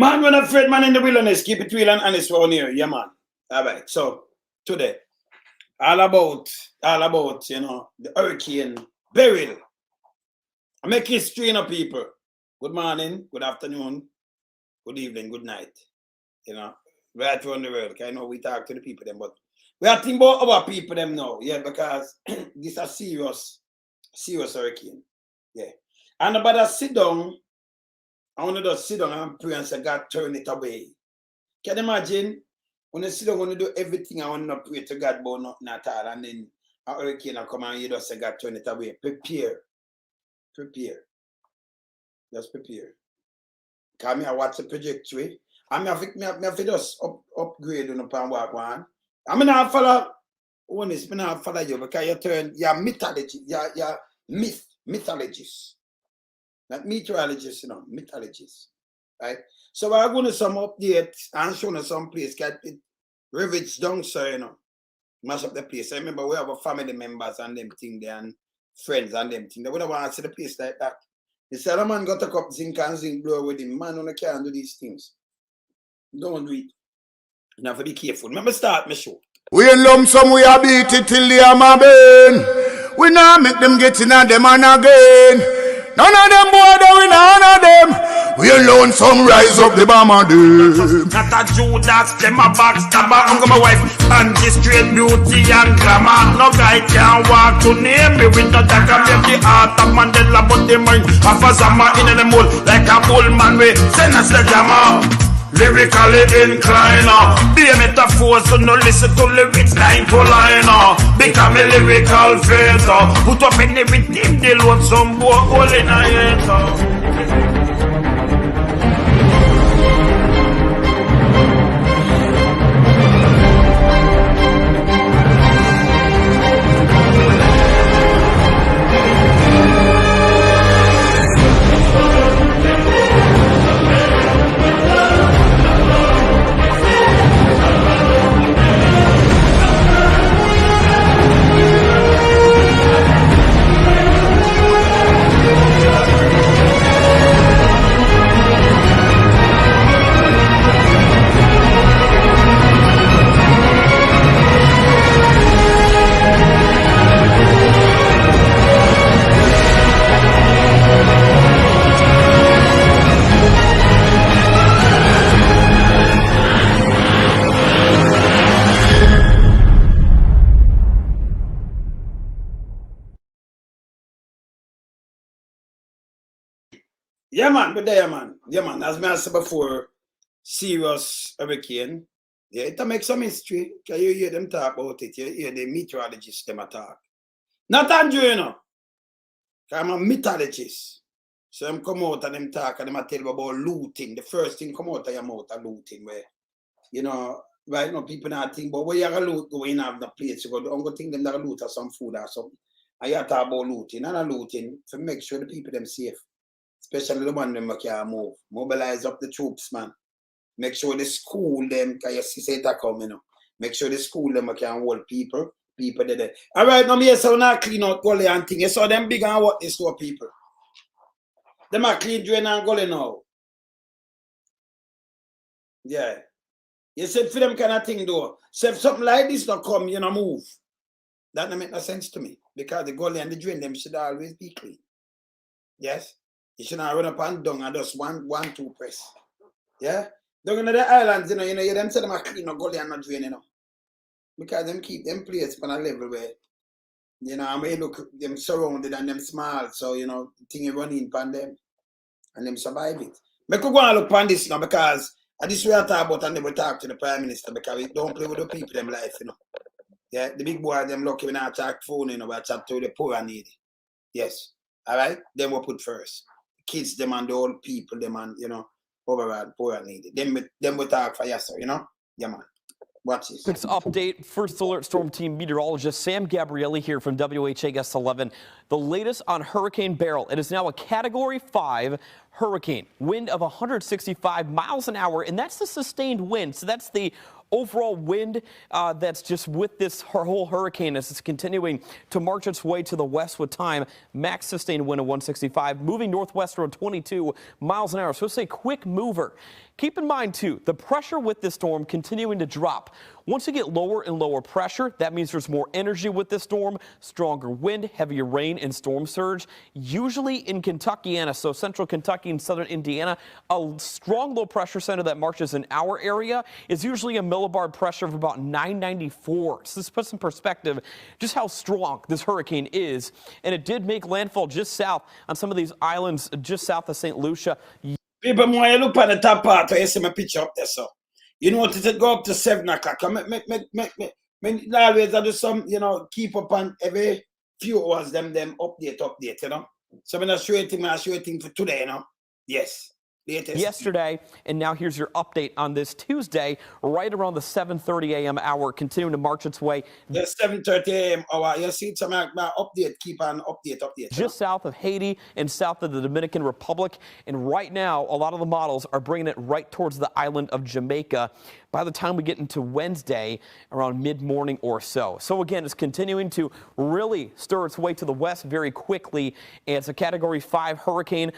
Man, when afraid man in the wilderness, keep it real and honest around here. Yeah, man. All right. So today, all about, you know, the hurricane Beryl. I make history, you know, people. Good morning, good afternoon, good evening, good night. You know, right around the world. I know we talk to the people them, but we are thinking about our people them now. Yeah, because this is a serious hurricane. Yeah. And about to sit down, I want to just sit down and pray and say, God, turn it away. Can you imagine? When you sit down, when you do everything, I want to pray to God about nothing at all. And then a hurricane will come and you just say, God, turn it away. Prepare. Just prepare. Because I watch the trajectory. I have to just upgrade on upon walk one. I mean, I follow honest, I follow you because you turn your mythology, your mythologist. Not meteorologist, you know, mythologist. Right? So we're going to some updates and show you some place get it ravaged down, so you know. Mash up the place. I remember we have a family members and them thing there and friends and them thing. They wouldn't want to see the place like that. The said, man got a cup zinc and zinc blow with him. Man, you can't do these things. Don't do it. You have to be careful. Remember, start my show. We lump some, we a beat it till they are my bane. We now make them get in and them and again. None of them boy, we none of them. We alone some rise up the bomber them. Not a Judas, them a backstabber. I'm my wife and this straight beauty and glamour. No guy can walk to name me with the dagger. Make the heart of Mandela, but the mind of a Zama in the mold. Like a bull man, we send us the jammer. Lyrically inclined, be a metaphor, so no listen to lyrics line to line. Become a lyrical phaser. Put up in everything, they load some boy all in a head. Yeah, man, but there, man. Yeah, man. As I said before, serious hurricane. Yeah, it makes some history. Can you hear them talk about it? You hear the meteorologists them talk. Not Andrew, you know. I'm a meteorologist. So them come out and them talk and them tell you about looting. The first thing come out of your mouth are looting where, you know, right now people not think about where you're going to loot, go in have the place to go. Don't go think them that loot or some food or something. And you talk about looting and looting to make sure the people them safe. Especially the one them can move. Mobilize up the troops, man. Make sure the school them, because you see it come, you know. Make sure the school them can hold people there. All right, now me so now clean out gully and thing. You saw them big and what this to people. Them are clean drain and gully now. Yeah. You said for them kind of thing though. So if something like this don't come, you know, move. That don't make no sense to me. Because the gully and the drain them should always be clean. Yes? You should not run up and down and just one, two press. Yeah? Down in the islands, you know, you them say them are clean, no gully and not drain, you know. Because them keep them place on a level where, you know, I mean, look, them surrounded and them small, so, you know, things run in upon them and them survive it. I could go and look upon this now because this way I talk about and never talk to the Prime Minister because we don't play with the people, them life, you know. Yeah, the big boy, them lucky when I talk phone, you know, I chat to the poor and needy. Yes. All right? Them we put first. Kids, them and the old people, them and, you know, overall poor and needy. Them we talk for yes, sir, you know? Yeah, man. Watch this. Quick update. First Alert Storm Team meteorologist Sam Gabrielli here from WHAS 11. The latest on Hurricane Beryl. It is now a Category 5 hurricane. Wind of 165 miles an hour, and that's the sustained wind. So that's the overall wind that's just with this whole hurricane as it's continuing to march its way to the west with time. Max sustained wind of 165, moving northwest around 22 miles an hour. So it's a quick mover. Keep in mind, too, the pressure with this storm continuing to drop. Once you get lower and lower pressure, that means there's more energy with this storm, stronger wind, heavier rain, and storm surge. Usually in Kentuckiana, so central Kentucky and southern Indiana, a strong low pressure center that marches in our area is usually a millibar pressure of about 994. So this puts in perspective just how strong this hurricane is. And it did make landfall just south on some of these islands just south of St. Lucia. People, when you look at the top part, you see my picture up there, so. You notice it go up to 7 o'clock. Always I do some, keep up on every few hours, them update, So I'm not sure anything for today, Yes. Latest. Yesterday, and now here's your update on this Tuesday, right around the 7:30 a.m. hour, continuing to march its way. The 7:30 a.m. hour, you see some update, keep on update. Just south of Haiti and south of the Dominican Republic. And right now, a lot of the models are bringing it right towards the island of Jamaica by the time we get into Wednesday around mid-morning or so. So again, it's continuing to really stir its way to the west very quickly. And it's a Category 5 hurricane,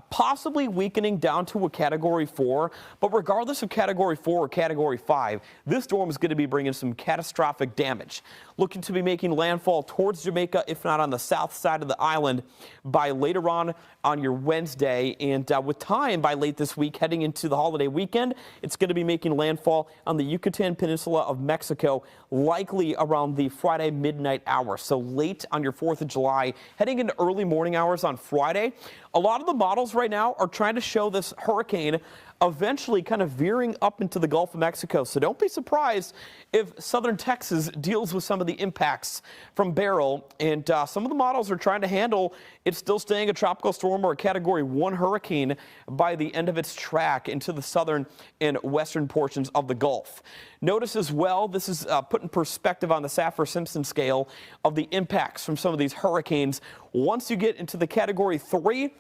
possibly weakening down to a Category 4. But regardless of Category 4 or Category 5, this storm is going to be bringing some catastrophic damage. Looking to be making landfall towards Jamaica, if not on the south side of the island, by later on your Wednesday. And with time by late this week, heading into the holiday weekend, it's going to be making landfall on the Yucatan Peninsula of Mexico, likely around the Friday midnight hour. So late on your 4th of July, heading into early morning hours on Friday. A lot of the models right now are trying to show this hurricane eventually kind of veering up into the Gulf of Mexico. So don't be surprised if southern Texas deals with some of the impacts from Beryl. And some of the models are trying to handle it still staying a tropical storm or a Category 1 hurricane by the end of its track into the southern and western portions of the Gulf. Notice as well, this is put in perspective on the Saffir-Simpson scale of the impacts from some of these hurricanes. Once you get into the Category 3,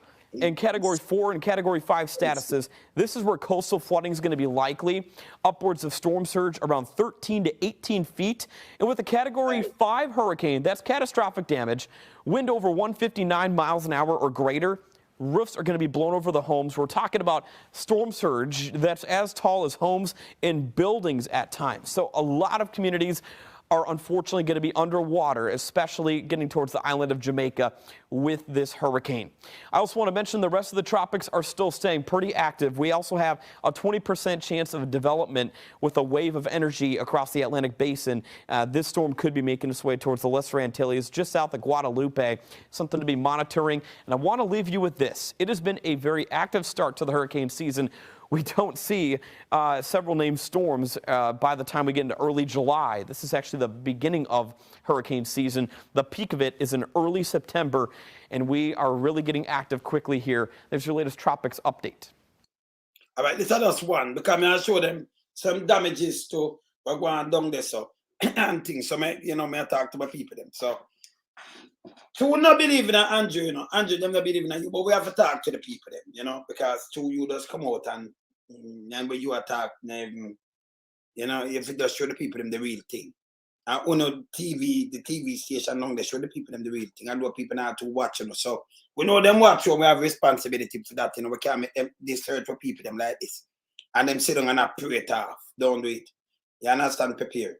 and Category 4 and Category 5 statuses, this is where coastal flooding is going to be likely. Upwards of storm surge around 13 to 18 feet. And with a Category 5 hurricane, that's catastrophic damage. Wind over 159 miles an hour or greater. Roofs are going to be blown over the homes. We're talking about storm surge that's as tall as homes and buildings at times. So a lot of communities are unfortunately going to be underwater, especially getting towards the island of Jamaica with this hurricane. I also want to mention the rest of the tropics are still staying pretty active. We also have a 20% chance of development with a wave of energy across the Atlantic basin. This storm could be making its way towards the Lesser Antilles, just south of Guadalupe, something to be monitoring. And I want to leave you with this. It has been a very active start to the hurricane season. We don't see several named storms by the time we get into early July. This is actually the beginning of hurricane season. The peak of it is in early September, and we are really getting active quickly here. There's your latest tropics update. All right, this is just one, because I show them some damages to what going down there, so and things. So I talk to my people them. So to not believe in Andrew, Andrew them not believe in you, but we have to talk to the people them, because you just come out and when you attack, you have to just show the people them the real thing. And the TV station long they show the people them the real thing. And what people now to watch, So we know them watch, so we have responsibility for that, we can't make them this hurt for people them like this. And them sit down and pray it off. Don't do it. You understand? Prepare.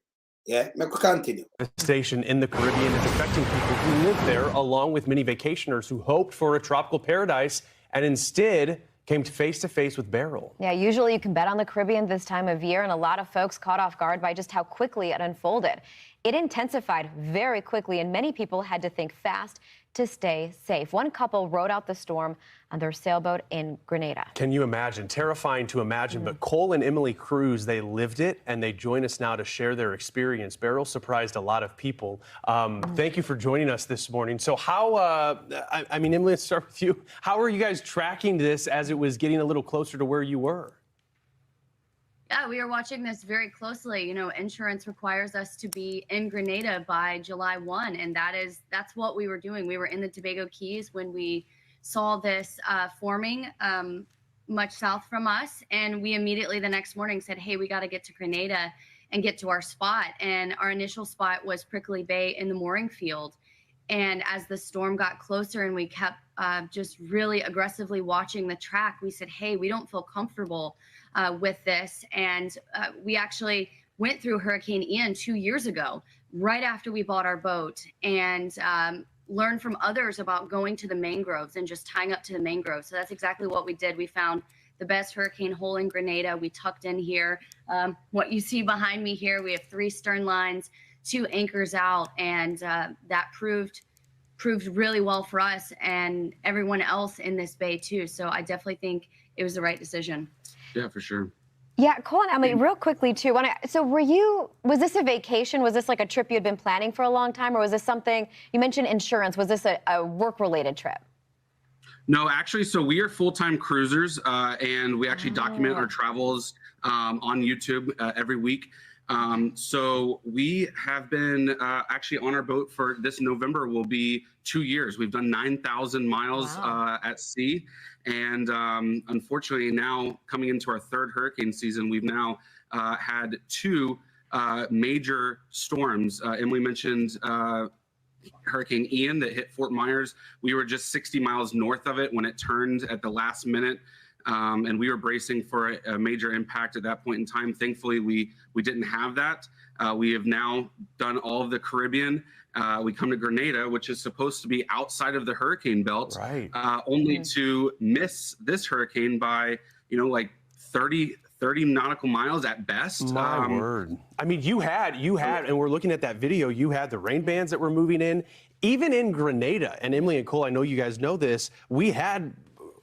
Yeah, make we continue. Devastation in the Caribbean is affecting people who live there, along with many vacationers who hoped for a tropical paradise and instead came face to face with Beryl. Yeah, usually you can bet on the Caribbean this time of year, and a lot of folks caught off guard by just how quickly it unfolded. It intensified very quickly, and many people had to think fast to stay safe. One couple rode out the storm on their sailboat in Grenada. Can you imagine? Terrifying to imagine, but Cole and Emily Cruz, they lived it, and they join us now to share their experience. Beryl surprised a lot of people. Thank you for joining us this morning. So how, Emily, let's start with you. How are you guys tracking this as it was getting a little closer to where you were? Yeah, we are watching this very closely. Insurance requires us to be in Grenada by July 1, and that's what we were doing. We were in the Tobago Keys when we saw this forming much south from us, and we immediately the next morning said, hey, we got to get to Grenada and get to our spot. And our initial spot was Prickly Bay in the mooring field. And as the storm got closer and we kept just really aggressively watching the track, we said, hey, we don't feel comfortable with this. And we actually went through Hurricane Ian 2 years ago, right after we bought our boat, and learned from others about going to the mangroves and just tying up to the mangroves. So that's exactly what we did. We found the best hurricane hole in Grenada. We tucked in here. What you see behind me here, we have 3 stern lines, 2 anchors out, and that proved really well for us and everyone else in this bay too. So I definitely think it was the right decision. Yeah, for sure. Yeah, Cole and Emily, real quickly too. So was this a vacation? Was this like a trip you had been planning for a long time, or was this something, you mentioned insurance, was this a work-related trip? No, actually, so we are full-time cruisers, and we actually document our travels on YouTube every week. So we have been actually on our boat for this November will be 2 years. We've done 9,000 miles at sea. And unfortunately now coming into our 3rd hurricane season, we've now had 2 major storms. Emily mentioned Hurricane Ian that hit Fort Myers. We were just 60 miles north of it when it turned at the last minute. And we were bracing for a major impact at that point in time. Thankfully, we didn't have that. We have now done all of the Caribbean. We come to Grenada, which is supposed to be outside of the hurricane belt, only to miss this hurricane by, like 30 nautical miles at best. My word. I mean, you had, and we're looking at that video, you had the rain bands that were moving in. Even in Grenada, and Emily and Cole, I know you guys know this, we had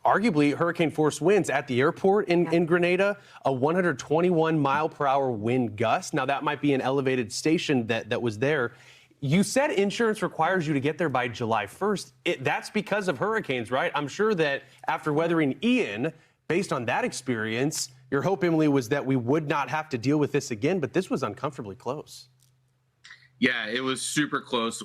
arguably hurricane force winds at the airport in Grenada, a 121 mile per hour wind gust. Now that might be an elevated station that was there. You said insurance requires you to get there by July 1st. That's because of hurricanes, right? I'm sure that after weathering Ian, based on that experience, your hope, Emily, was that we would not have to deal with this again, but this was uncomfortably close. Yeah, it was super close.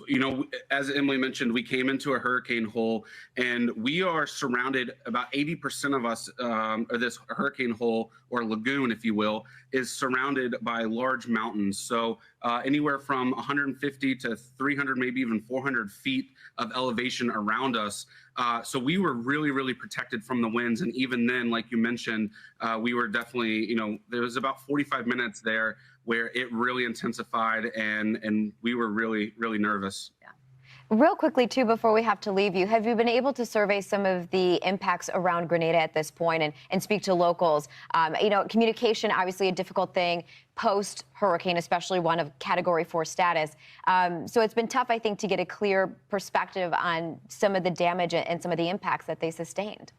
As Emily mentioned, we came into a hurricane hole, and we are surrounded, about 80% of us, or this hurricane hole or lagoon, if you will, is surrounded by large mountains. So anywhere from 150 to 300, maybe even 400 feet of elevation around us. So we were really, really protected from the winds. And even then, like you mentioned, we were definitely, there was about 45 minutes there where it really intensified, and we were really, really nervous. Yeah. Real quickly, too, before we have to leave you, have you been able to survey some of the impacts around Grenada at this point and speak to locals? Communication, obviously a difficult thing post-hurricane, especially one of Category 4 status. So it's been tough, I think, to get a clear perspective on some of the damage and some of the impacts that they sustained.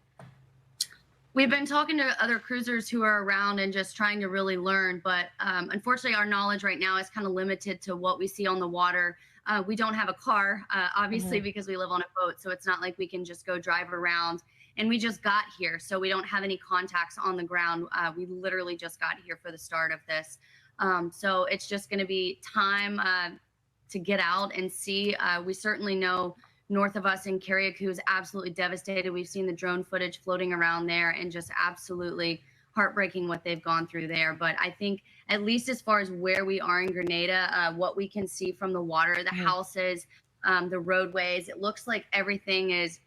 We've been talking to other cruisers who are around and just trying to really learn, but unfortunately our knowledge right now is kind of limited to what we see on the water. We don't have a car, obviously, because we live on a boat, so it's not like we can just go drive around. And we just got here, so we don't have any contacts on the ground. We literally just got here for the start of this. So it's just going to be time to get out and see. We certainly know north of us in Carriacou is absolutely devastated. We've seen the drone footage floating around there, and just absolutely heartbreaking what they've gone through there. But I think at least as far as where we are in Grenada, what we can see from the water, the houses, the roadways, it looks like everything is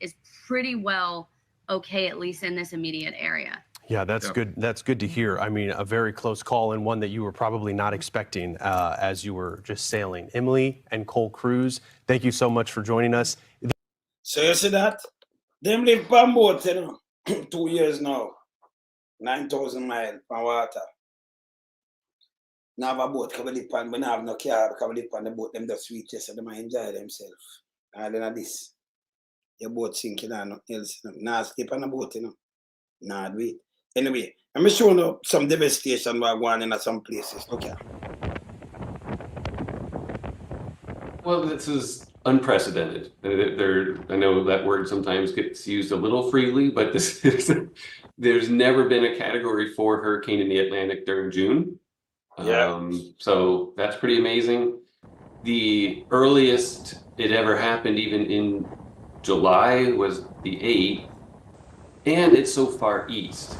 pretty well okay, at least in this immediate area. Yeah, that's good. That's good to hear. I mean, a very close call, and one that you were probably not expecting as you were just sailing. Emily and Cole Cruz, thank you so much for joining us. So you see that? Them live on boat, 2 years now. 9,000 miles from water. Now have a boat, come live on, but now have no car, come live on the boat, them the sweet, yes, and them enjoy themselves. And then this, your boat sinking and nothing else. Now sleep on the boat, Nah, do it. Anyway, I'm showing you some devastation we're going in at some places. Okay. Well, this is unprecedented. I know that word sometimes gets used a little freely, but this is, there's never been a Category 4 hurricane in the Atlantic during June. So that's pretty amazing. The earliest it ever happened, even in July was the 8th, and it's so far east.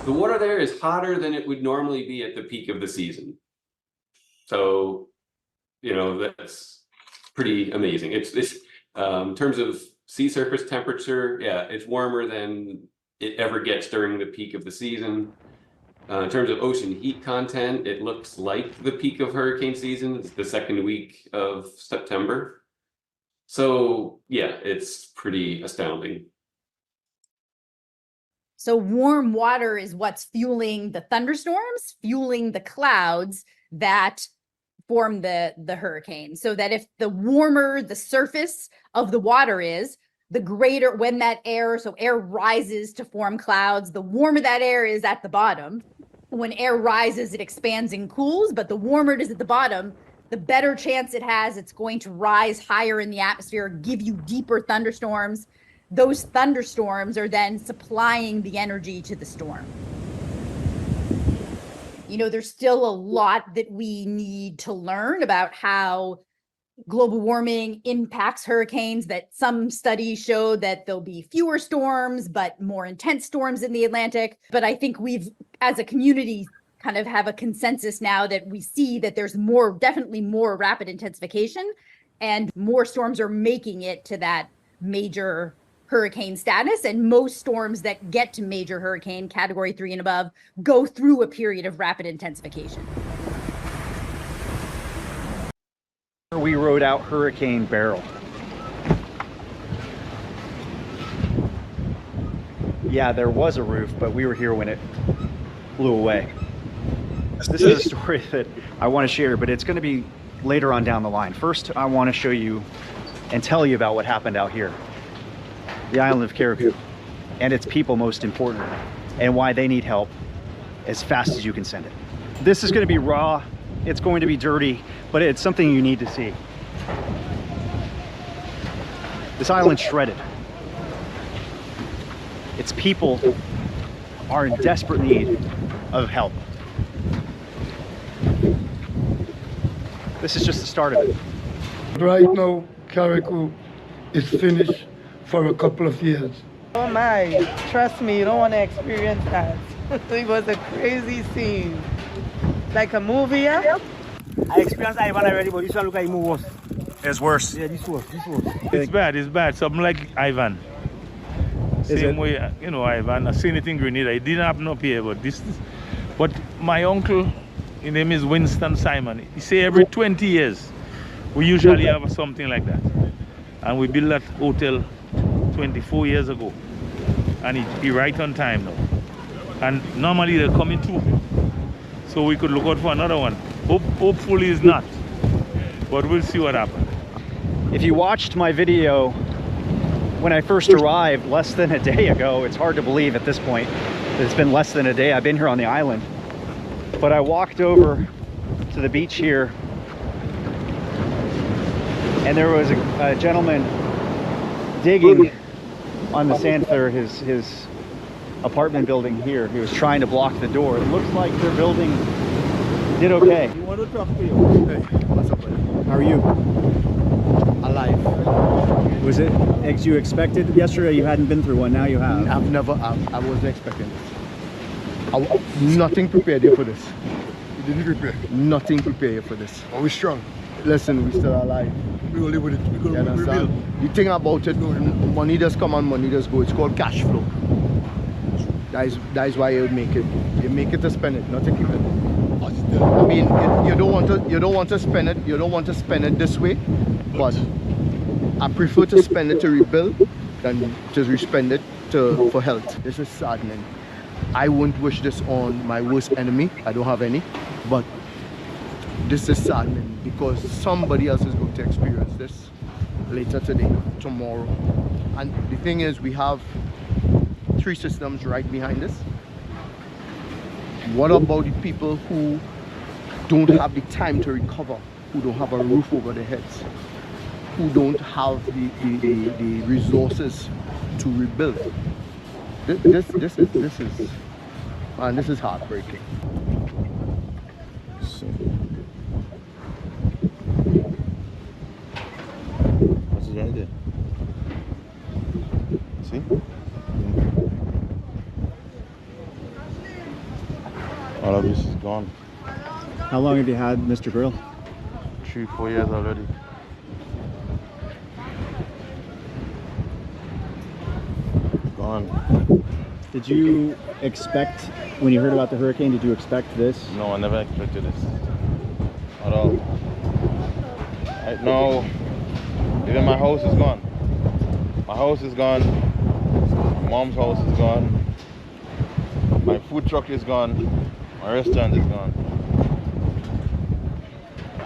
The water there is hotter than it would normally be at the peak of the season. So, you know, that's pretty amazing. It's in terms of sea surface temperature, yeah, it's warmer than it ever gets during the peak of the season. In terms of ocean heat content, it looks like the peak of hurricane season. It's the second week of September. So yeah, it's pretty astounding. So warm water is what's fueling the thunderstorms, fueling the clouds that form the hurricane. So that if the warmer the surface of the water is, the greater when that air, so air rises to form clouds, the warmer that air is at the bottom. When air rises, it expands and cools, but the warmer it is at the bottom, the better chance it has it's going to rise higher in the atmosphere, give you deeper thunderstorms. Those thunderstorms are then supplying the energy to the storm. You know, there's still a lot that we need to learn about how global warming impacts hurricanes, that some studies show that there'll be fewer storms, but more intense storms in the Atlantic. But I think we've, as a community, kind of have a consensus now that we see that there's definitely more rapid intensification, and more storms are making it to that major hurricane status. And most storms that get to major hurricane category 3 and above go through a period of rapid intensification. We rode out Hurricane Beryl. Yeah, there was a roof, but we were here when it blew away. This is a story that I want to share, but it's going to be later on down the line. First, I want to show you and tell you about what happened out here. The island of Carriacou, and its people, most importantly, and why they need help as fast as you can send it. This is going to be raw, it's going to be dirty, but it's something you need to see. This island's shredded. Its people are in desperate need of help. This is just the start of it. Right now, Carriacou is finished for a couple of years. Oh my, trust me, you don't want to experience that. It was a crazy scene. Like a movie, yeah? I experienced Ivan already, but this one look like even worse. It's worse. Yeah, this worse. It's bad. Something like Ivan. Same way, you know, Ivan. I seen it in Grenada. It didn't happen up here, but my uncle, his name is Winston Simon. He say every 20 years, we usually have something like that. And we built that hotel 24 years ago. And he right on time now. And normally they're coming through. So we could look out for another one. Hopefully it's not. But we'll see what happens. If you watched my video when I first arrived less than a day ago, it's hard to believe at this point that it's been less than a day I've been here on the island. But I walked over to the beach here, and there was a gentleman digging on the sand for his apartment building here. He was trying to block the door. It looks like their building did okay. You want to talk to you? Hey, what's up, buddy? How are you? Alive. Was it as you expected? Yesterday you hadn't been through one, now you have. I wasn't expecting this. Nothing prepared you for this. You didn't prepare. Nothing prepared you for this. Are we strong? Listen, we still alive. We will live with it. We're going to rebuild. The thing about it, money does come and money does go. It's called cash flow. That is why you make it. You make it to spend it, not to keep it. I mean, you don't want to spend it. You don't want to spend it this way, but I prefer to spend it to rebuild than to spend it for health. This is saddening. I won't wish this on my worst enemy. I don't have any, but this is saddening because somebody else is going to experience this later today, tomorrow. And the thing is, we have 3 systems right behind us. What about the people who don't have the time to recover, who don't have a roof over their heads, who don't have the resources to rebuild? This is heartbreaking. So All of this is gone. How long have you had Mr. Beryl? 3-4 years already. Gone. Did you expect, when you heard about the hurricane, did you expect this? No, I never expected this at all. Right now, even my house is gone. My house is gone. My mom's house is gone. My food truck is gone. My restaurant is gone.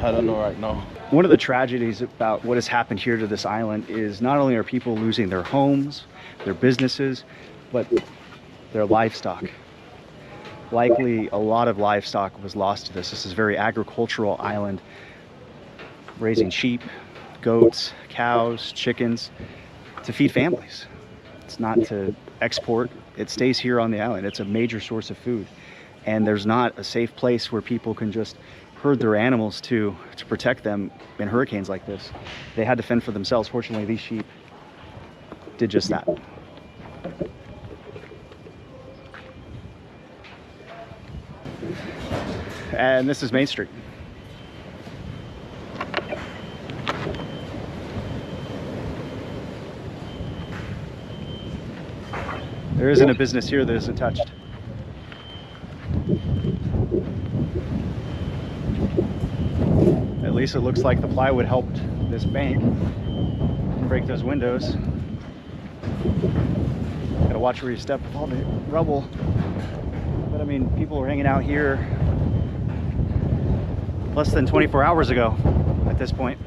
I don't know right now. One of the tragedies about what has happened here to this island is not only are people losing their homes, their businesses, but their livestock. Likely a lot of livestock was lost to this. This is a very agricultural island, raising sheep, goats, cows, chickens to feed families. It's not to export. It stays here on the island. It's a major source of food. And there's not a safe place where people can just herd their animals to protect them in hurricanes like this. They had to fend for themselves. Fortunately, these sheep did just that. And this is Main Street. There isn't a business here that isn't touched. At least it looks like the plywood helped this bank break those windows. Gotta watch where you step with all the rubble. But I mean, people were hanging out here less than 24 hours ago at this point.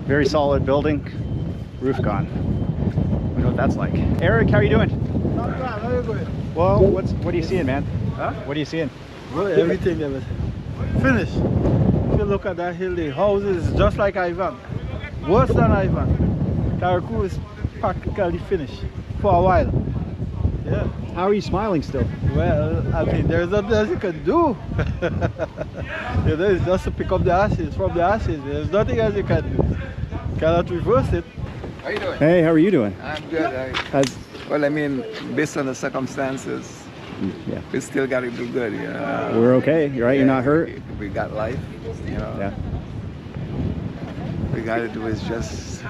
Very solid building, roof gone. We know what that's like. Eric, how are you doing? Not bad, how are you going? Well, what are you seeing, man? Huh? What are you seeing? Well, everything is finished. If you look at that hill, the houses is just like Ivan. Worse than Ivan. Carriacou is practically finished for a while. Yeah. How are you smiling still? Well, I mean, there's nothing else you can do. You know, it's just to pick up the ashes from the ashes. There's nothing else you can do. Cannot reverse it. How are you doing? Hey, how are you doing? I'm good. Well, I mean, based on the circumstances, yeah, we still got to do good. You know? We're okay, you're right? Yeah, You're not hurt? We got life, you know. Yeah. What we got to do is just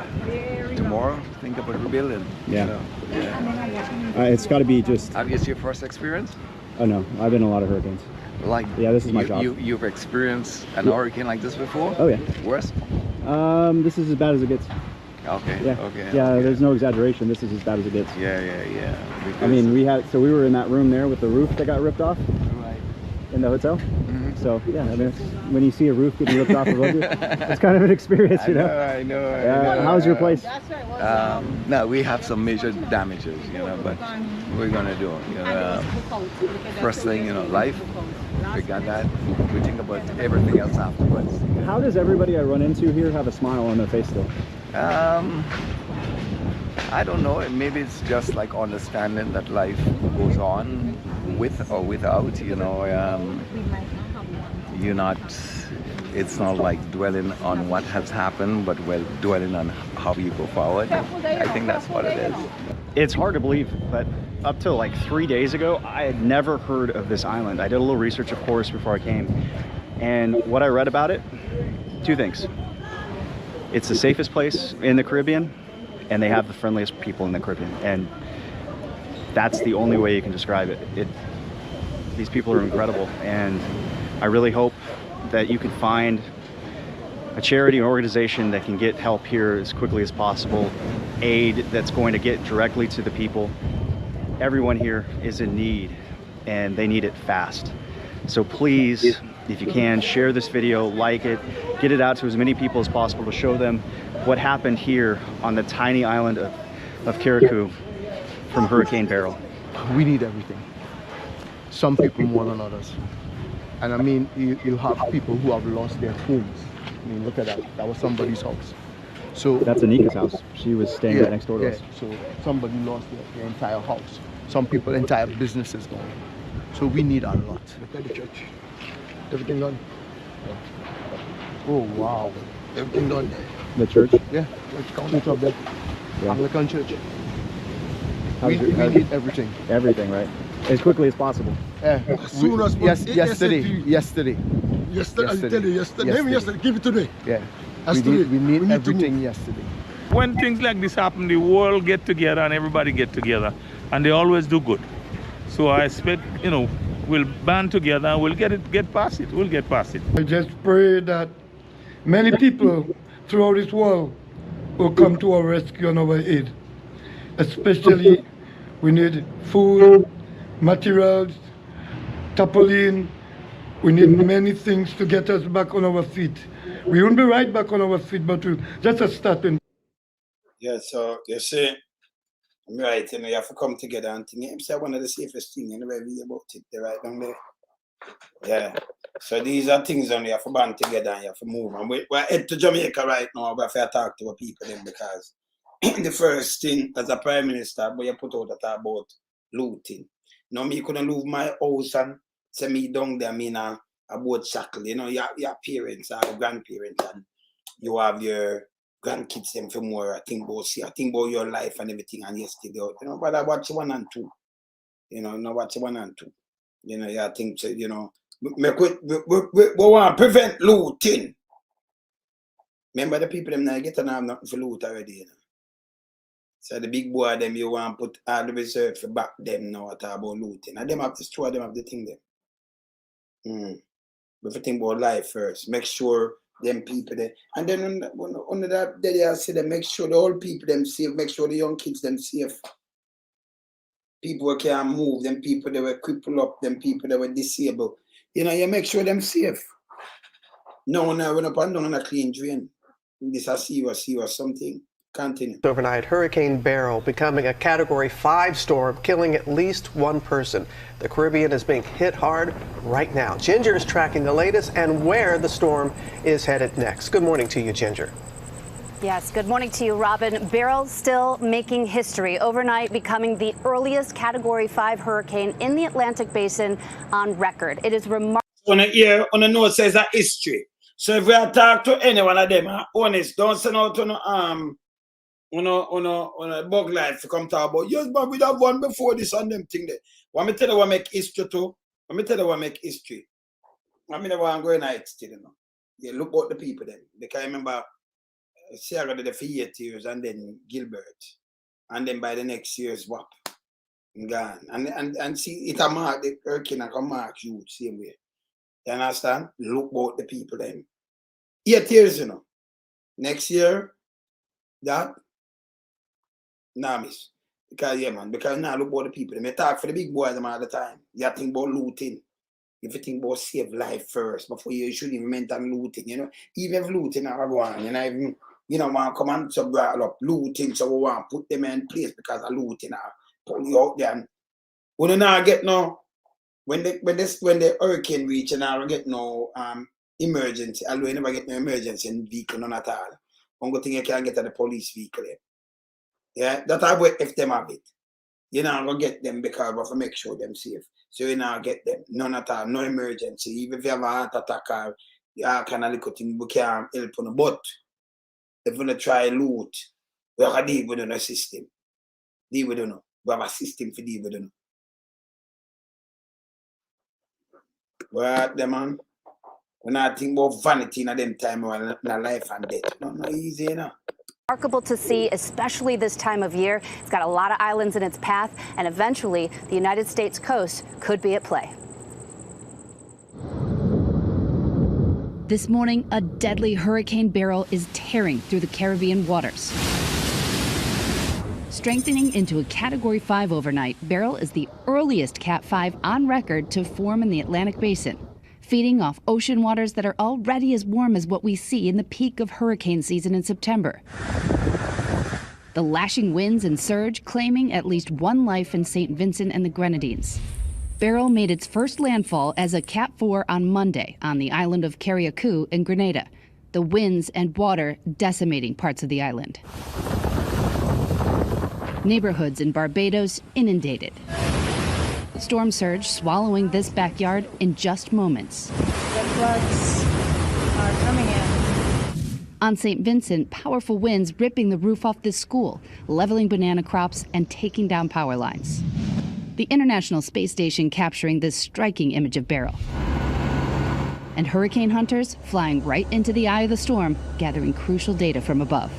tomorrow think about rebuilding. Yeah. You know? Yeah. It's got to be just... Have this your first experience? Oh no, I've been in a lot of hurricanes. Like, yeah, this is my job. You've experienced an hurricane like this before? Oh yeah. Worse? This is as bad as it gets. Okay. Yeah. Okay. Yeah, okay. There's no exaggeration. This is as bad as it gets. Yeah. I mean, we were in that room there with the roof that got ripped off. Right. In the hotel. Mm-hmm. So yeah, I mean, when you see a roof getting ripped off above you, it's kind of an experience, you know. I know. How's your place? No, we have some major damages, you know, but we're gonna do it. You know, first thing, you know, life. We got that. We think about everything else afterwards. How does everybody I run into here have a smile on their face still? I don't know. Maybe it's just like understanding that life goes on with or without. You know, it's not like dwelling on what has happened, but well, dwelling on how you go forward. I think that's what it is. It's hard to believe, but up till like 3 days ago, I had never heard of this island. I did a little research, of course, before I came. And what I read about it, two things. It's the safest place in the Caribbean, and they have the friendliest people in the Caribbean. And that's the only way you can describe it. These people are incredible, and I really hope that you can find a charity or organization that can get help here as quickly as possible, aid that's going to get directly to the people. Everyone here is in need, and they need it fast. So please, if you can, share this video, like it, get it out to as many people as possible to show them what happened here on the tiny island of Carriacou from Hurricane Beryl. We need everything. Some people more than others. And I mean, you have people who have lost their homes. I mean, look at that. That was somebody's house. So that's Anika's house. She was staying right next door to us. So somebody lost their entire house. Some people, entire businesses gone. So we need a lot. Look at the church. Everything gone. Oh wow. Everything done. The church? Yeah, church up there. Yeah. Anglican church. How's We need everything. Everything, right? As quickly as possible. Yeah. As soon as possible. Yesterday. Yesterday, I tell you, yesterday. Give it today. Yeah. We need everything yesterday. When things like this happen, the world get together and everybody get together, and they always do good. So I expect, we'll band together and we'll get past it. We'll get past it. I just pray that many people throughout this world will come to our rescue and our aid. Especially, we need food, materials, tarpaulin. We need many things to get us back on our feet. We won't be right back on our feet, but that's a starting. Yeah, so you see, I'm right, you have to come together and think. It's one of the safest things about it, right down there. Yeah. So these are things that you have to band together and you have to move. And we're headed to Jamaica right now, but I have to talk to our people then, because the first thing as a prime minister, but you put out that about looting. Now me couldn't leave my house and say me down there, about shackle. Your parents or grandparents, and you have your grandkids them for more. I think about your life and everything and yesterday. But I watch 1 and 2. Not watch 1 and 2. I think so, we want to prevent looting. Remember the people them now get to have nothing for loot already, So the big boy them you want to put all the reserve for back them now talk about looting. And them have to destroy them have the thing there. But if you think about life first, make sure them people there. And then under that day I say that make sure the old people them safe, make sure the young kids them safe. People who can't move, them people that were crippled up, them people that were disabled. You make sure them safe. No, we're not on a clean drain. This is serious something. Continue. Overnight, Hurricane Beryl becoming a Category 5 storm, killing at least one person. The Caribbean is being hit hard right now. Ginger is tracking the latest and where the storm is headed next. Good morning to you, Ginger. Yes, good morning to you, Robin. Beryl still making history, overnight becoming the earliest Category 5 hurricane in the Atlantic Basin on record. It is remarkable. On the note says that history. So if we talk to any one of them, honest, don't send out on a bug life to come talk about. Yes, but we have one before this and them thing there. Want me tell you what make history too? Want me tell you what make history? Want me know what I'm going night still, Yeah, look about the people then. Because I remember Sarah did it for 8 years and then Gilbert. And then by the next year's WAP. Gone. And see, it a mark the hurricane and can mark you same way. You understand? Look about the people then. 8 years, Next year, that nah miss. Because because now look about the people. They talk for the big boys all the time. You think about looting. If you think about save life first, before you should even mention looting, Even if looting are going, even want to come and brought up looting, so we want to put them in place because of looting pull you out there. And we don't get no when the hurricane reach and I get no emergency, although you never get no emergency in vehicle none at all. One good thing you can get at the police vehicle. Yeah, that I wait if them have it. You're not gonna get them because of make sure them safe. So you not get them. None at all, no emergency. Even if you have a heart attack or you kind of little thing we can't help on the but if we try loot, we have to deal with the system. Deal with it. We have a system for deal with it. Well, man, when I think about vanity in them time or life and death, not easy, Remarkable to see, especially this time of year. It's got a lot of islands in its path, and eventually the United States coast could be at play. This morning, a deadly Hurricane Beryl is tearing through the Caribbean waters. Strengthening into a Category 5 overnight, Beryl is the earliest Cat 5 on record to form in the Atlantic Basin, feeding off ocean waters that are already as warm as what we see in the peak of hurricane season in September. The lashing winds and surge claiming at least one life in St. Vincent and the Grenadines. Beryl made its first landfall as a Cat 4 on Monday on the island of Carriacou in Grenada, the winds and water decimating parts of the island. Neighborhoods in Barbados inundated. Storm surge swallowing this backyard in just moments. The floods are coming in. On St. Vincent, powerful winds ripping the roof off this school, leveling banana crops and taking down power lines. The International Space Station capturing this striking image of Beryl. And hurricane hunters flying right into the eye of the storm, gathering crucial data from above.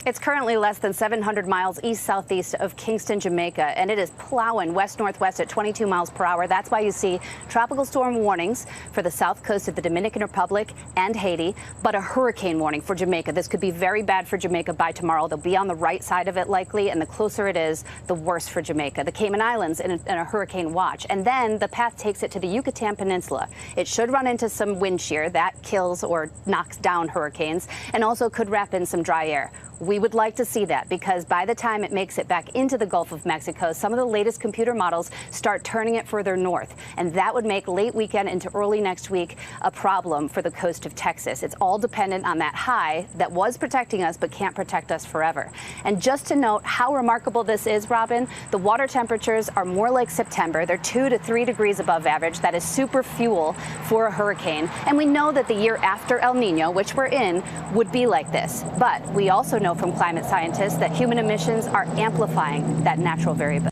It's currently less than 700 miles east-southeast of Kingston, Jamaica, and it is plowing west-northwest at 22 miles per hour. That's why you see tropical storm warnings for the south coast of the Dominican Republic and Haiti, but a hurricane warning for Jamaica. This could be very bad for Jamaica by tomorrow. They'll be on the right side of it likely, and the closer it is, the worse for Jamaica. The Cayman Islands in a hurricane watch, and then the path takes it to the Yucatan Peninsula. It should run into some wind shear that kills or knocks down hurricanes, and also could wrap in some dry air. We would like to see that because by the time it makes it back into the Gulf of Mexico, some of the latest computer models start turning it further north. And that would make late weekend into early next week a problem for the coast of Texas. It's all dependent on that high that was protecting us but can't protect us forever. And just to note how remarkable this is, Robin, the water temperatures are more like September. They're 2 to 3 degrees above average. That is super fuel for a hurricane. And we know that the year after El Nino, which we're in, would be like this. But we also know from climate scientists that human emissions are amplifying that natural variability.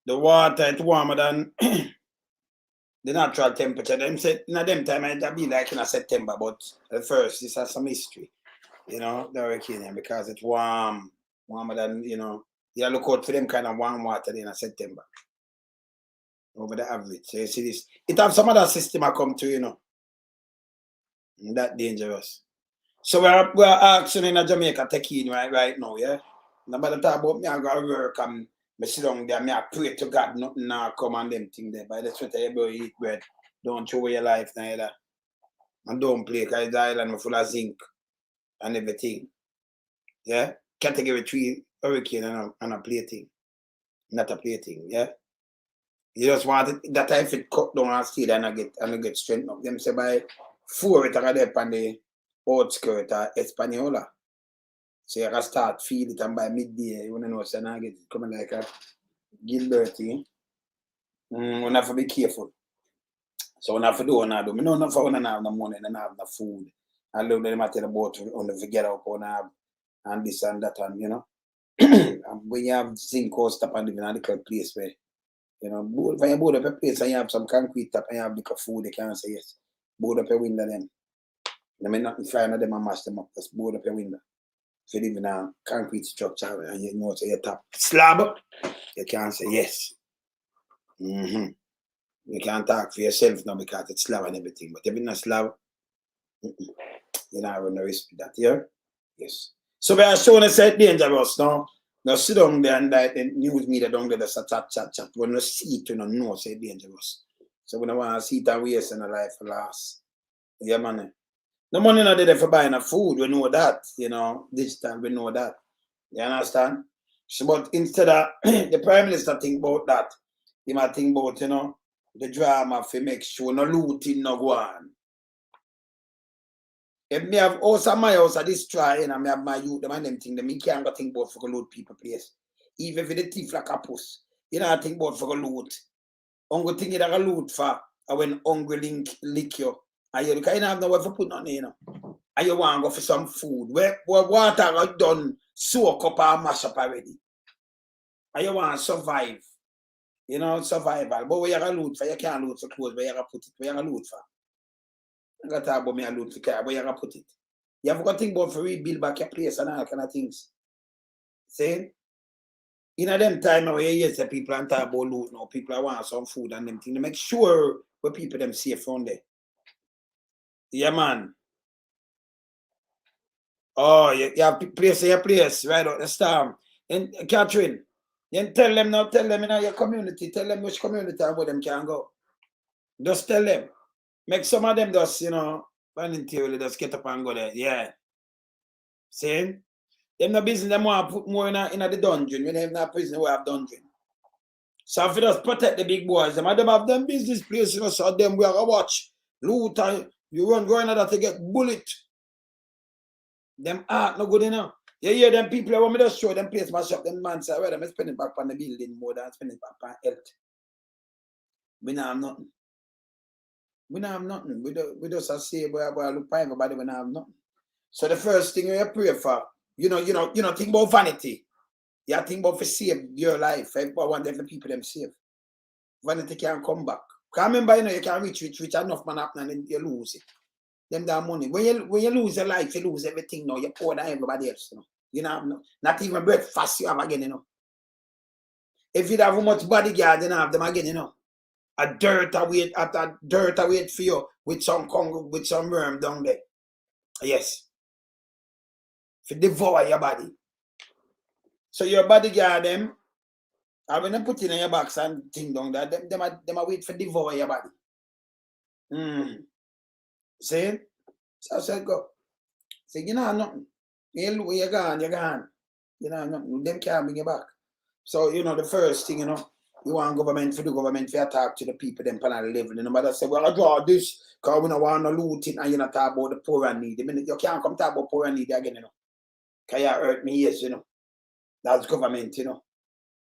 The water is warmer than the natural temperature. Them say in them time it'll be like in September, but at first this has some history, you know, the hurricane, because it's warmer than, you know, you look out for them kind of warm water in September. Over the average. So you see this. It have some other system I come to, you know. And that dangerous. So we're asking in Jamaica take in right now, yeah? Nobody talk about me, I go to work and I sit down there, I pray to God nothing now come on them thing there. By the sweat everybody eat bread. Don't throw away your life neither. And don't play because the island full of zinc and everything. Yeah? Category 3 hurricane and a plaything. Not a plaything, yeah? You just want it, that if it cut down and stay there and get strengthened up. Them say by 4 it are there on the outskirt or Espanola. So you can start feel it and by midday you wanna know so now get it coming like a Gilbert thing. We have to be careful. So we have to do now. We don't have to have no money and have no food. I love them at the boat on the get up on have and this and that and you know. And when you have zinc coast up and live in a little place where you know, when you board up a place and you have some concrete top and you have little food, they can't say yes. Board up your window them. They may not find them and mash them up. Just board up your window. If you live in a concrete structure and you know say you top slab, you can't say yes. You can't talk for yourself now because it's slab and everything. But if you're not slab, you don't run the risk with that, yeah? Yes. So we are showing us that dangerous now. Now sit down there and like the news media down there just a chat. When you see it, you don't know say dangerous. So we don't want to see it and waste in a life for last. Yeah, man. The money not there for buying a food, we know that, you know, digital, we know that. You understand? So but instead of the Prime Minister think about that, he might think about, you know, the drama for make sure no looting no go on. If me have house and my house I destroy and I have my youth, them and them thing, me can't go think about for go loot people place. Even if the thief like a puss, you know think about for go loot. Only thing you that loot for when hungry lick you. And you look, you don't have nowhere for put on you know. And you want to go for some food. Where water are done soak up and mash up already. And you want to survive. You know, survival. But where you have loot for, you can't loot for clothes, where you have put it, where you have loot for. I got to talk about me and loot for car, where you have put it. You have got to think about for rebuild back your place and all kind of things. See? In a them time where you hear the people and talk about loot now, people want some food and them things. They make sure where people them safe from there. Yeah, man. Oh, you have place your place right out the storm. And Catherine, you tell them now, in your community, tell them which community and where them can go. Just tell them. Make some of them just, you know, voluntarily just get up and go there. Yeah. See? Them no business, them want to put more in the dungeon. When they have no prison, we have dungeon. So if you just protect the big boys, them have them business place, you know, so them we are going to watch. Loot and you run going at that to get bullet. Them art no good enough. You hear them people when me just show them place mash up, them man say, well, I'm spending back on the building more than spending back on health. We don't have nothing. We don't have nothing. We just say, boy, look for everybody, we don't have nothing. So the first thing you pray for, you know, think about vanity. You think about for save your life. Everybody want every people them save. Vanity can't come back. Because remember, you know, you can reach enough man happen and then you lose it. Them that money. When you lose your life, you lose everything now. You pour than everybody else, you know. You know, not even breakfast you have again, you know. If you have much bodyguard, you don't have them again, you know. A dirt await for you with some Congo, with some worm down there. Yes. To devour your body. So your bodyguard them, I when they put in your box and thing down there, them are wait for devour your body. See? So I said go. Say you know nothing. You're gone. You know nothing. Them can't bring you back. So you know the first thing, you know, you want government to do government to talk to the people them pan the level. Nobody say, well, I draw this because we don't want no looting and you not talk about the poor and needy. You can't come talk about poor and needy again, you know. Because you hurt me, yes, you know. That's government, you know.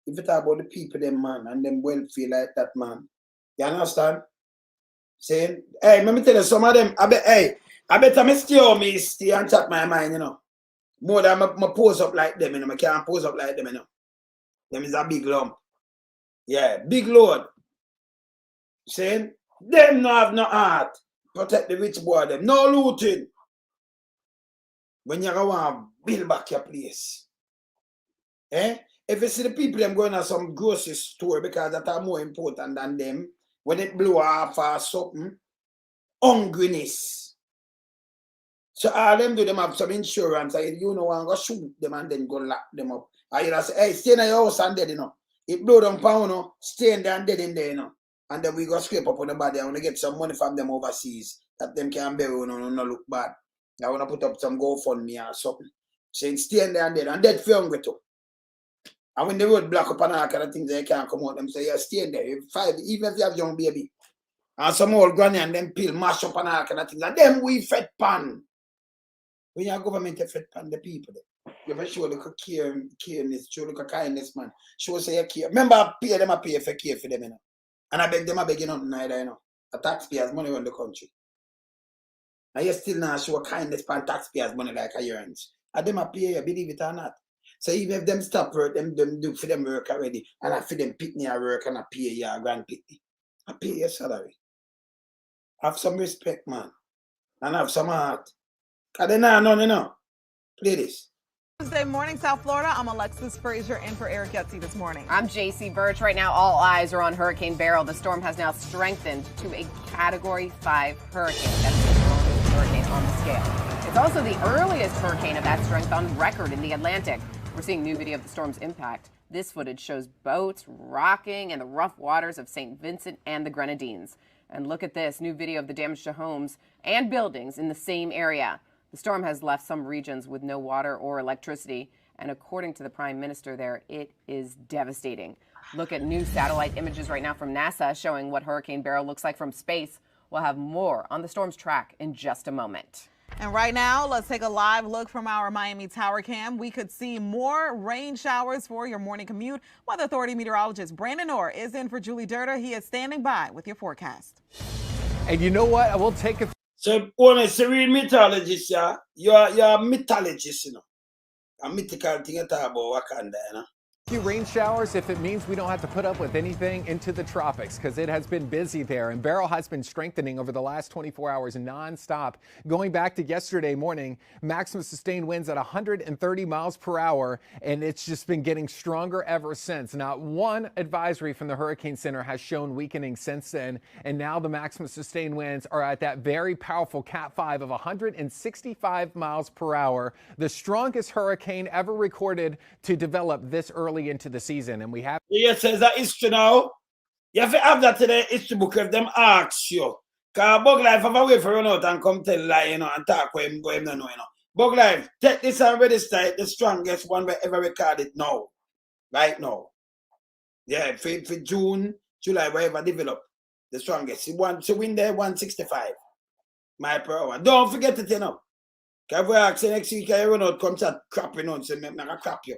If you talk about the people, them man, and them welfare like that, man. You understand? Saying, hey, let me tell you, some of them, I better stay and chat my mind, you know. More than I pose up like them, you know. I can't pose up like them, you know. Them is a big lump. Yeah, big load. Saying, them no have no heart. Protect the rich boy, them. No looting. When you go and build back your place. Eh? If you see the people them going to some grocery store because that are more important than them, when it blow off or something, hungriness. So all them do them have some insurance. You know, and go shoot them and then go lock them up. And you say, hey, stay in your house and dead, you know. It blow down pound, you know, stay in there and dead in there, you know. And then we go scrape up on the body and we get some money from them overseas that them can bury, you know, no look bad. I want to put up some GoFundMe or something. Saying stay in there and dead for hungry too. And when the road block up and all kind of things, they can't come out. Them say, yeah, stay in there. Even if you have young baby. And some old granny and them pill mash up and all kind of things. And them we fed pan. When your government fed pan the people. You ever show look a careness, show look a kindness, man. Show say you care. Remember, I pay for care for them, you know. And I beg them, you know, neither, you know. The taxpayers' money around the country. And you still not show kindness pan taxpayers' money like a yearns. And them I pay you, believe it or not. So even if them stop work, them do for them work already, and I for them pick me at work and I pay you a grand pick me. I pay your salary. Have some respect, man. And have some heart. Because they not none, you know. Play this. Tuesday morning, South Florida. I'm Alexis Frazier in for Eric Getzi this morning. I'm JC Birch. Right now, all eyes are on Hurricane Beryl. The storm has now strengthened to a Category 5 hurricane. That's the strongest hurricane on the scale. It's also the earliest hurricane of that strength on record in the Atlantic. We're seeing new video of the storm's impact. This footage shows boats rocking in the rough waters of St. Vincent and the Grenadines. And look at this new video of the damage to homes and buildings in the same area. The storm has left some regions with no water or electricity, and according to the Prime Minister there, it is devastating. Look at new satellite images right now from NASA showing what Hurricane Beryl looks like from space. We'll have more on the storm's track in just a moment. And right now, let's take a live look from our Miami Tower Cam. We could see more rain showers for your morning commute. Weather Authority meteorologist Brandon Orr is in for Julie Durder. He is standing by with your forecast. And you know what? I will take a... So, when I say real meteorologist, yeah, you're a mythologist, you know. A mythical thing you talk about Wakanda, you know. Few rain showers if it means we don't have to put up with anything into the tropics, because it has been busy there, and Beryl has been strengthening over the last 24 hours nonstop. Going back to yesterday morning, maximum sustained winds at 130 miles per hour, and it's just been getting stronger ever since. Not one advisory from the Hurricane Center has shown weakening since then, and now the maximum sustained winds are at that very powerful Cat 5 of 165 miles per hour, the strongest hurricane ever recorded to develop this early into the season. And we have... Yes, says that history now. You have to have that in the history book if them ask you. Because Bug Life have a way for run out and come tell lie, you know, and talk where him go, him no know, you know. Bug Life, take this and register it, the strongest one we ever recorded now. Right now. Yeah, for June, July, wherever develop. The strongest. He wants to win there 165 mile per hour. Don't forget it, you know. Can we ask next week, I run out, come chat crapping on, so I'm not gonna crap you.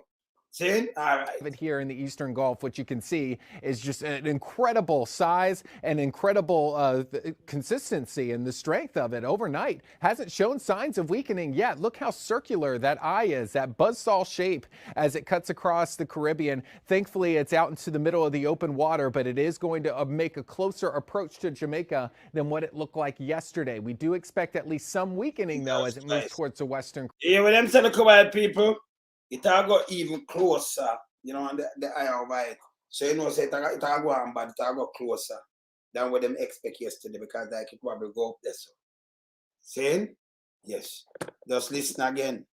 See? All right. Here in the Eastern Gulf, what you can see is just an incredible size and incredible consistency, and the strength of it overnight hasn't shown signs of weakening yet. Look how circular that eye is, that buzzsaw shape as it cuts across the Caribbean. Thankfully, it's out into the middle of the open water, but it is going to make a closer approach to Jamaica than what it looked like yesterday. We do expect at least some weakening, though, as it moves towards the western. Yeah, when them say look about people, it will go even closer, you know, on the eye of it. So you know, say it will go on, but it will go closer than what them expect yesterday, because like it probably go up there. So. Saying? Yes. Just listen again.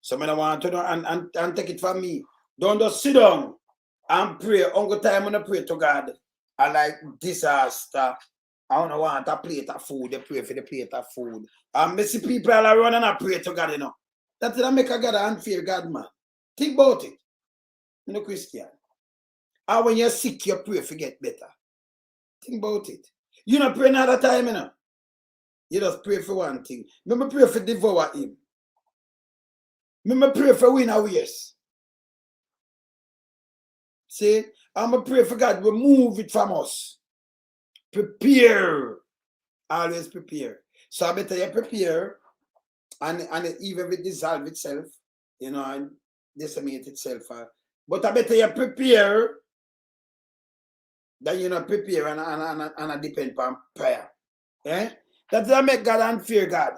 So I don't want to know and take it from me. Don't just sit down and pray. Uncle time when I pray to God. I like disaster. I don't want a plate of food. They pray for the plate of food. And I see people are running and pray to God, you know. That's what make a God and fear God, man. Think about it. You know, Christian. And when you're sick, you pray for get better. Think about it. You not pray another time, you know. You just pray for one thing. Remember pray for devour him. Remember pray for win a race. See? I'm going to pray for God. Remove it from us. Prepare. Always prepare. So I better you prepare. And even if it dissolve itself, you know, and decimate itself. But I better you prepare. That you not prepare and I depend on prayer. Eh? That's what make God and fear God.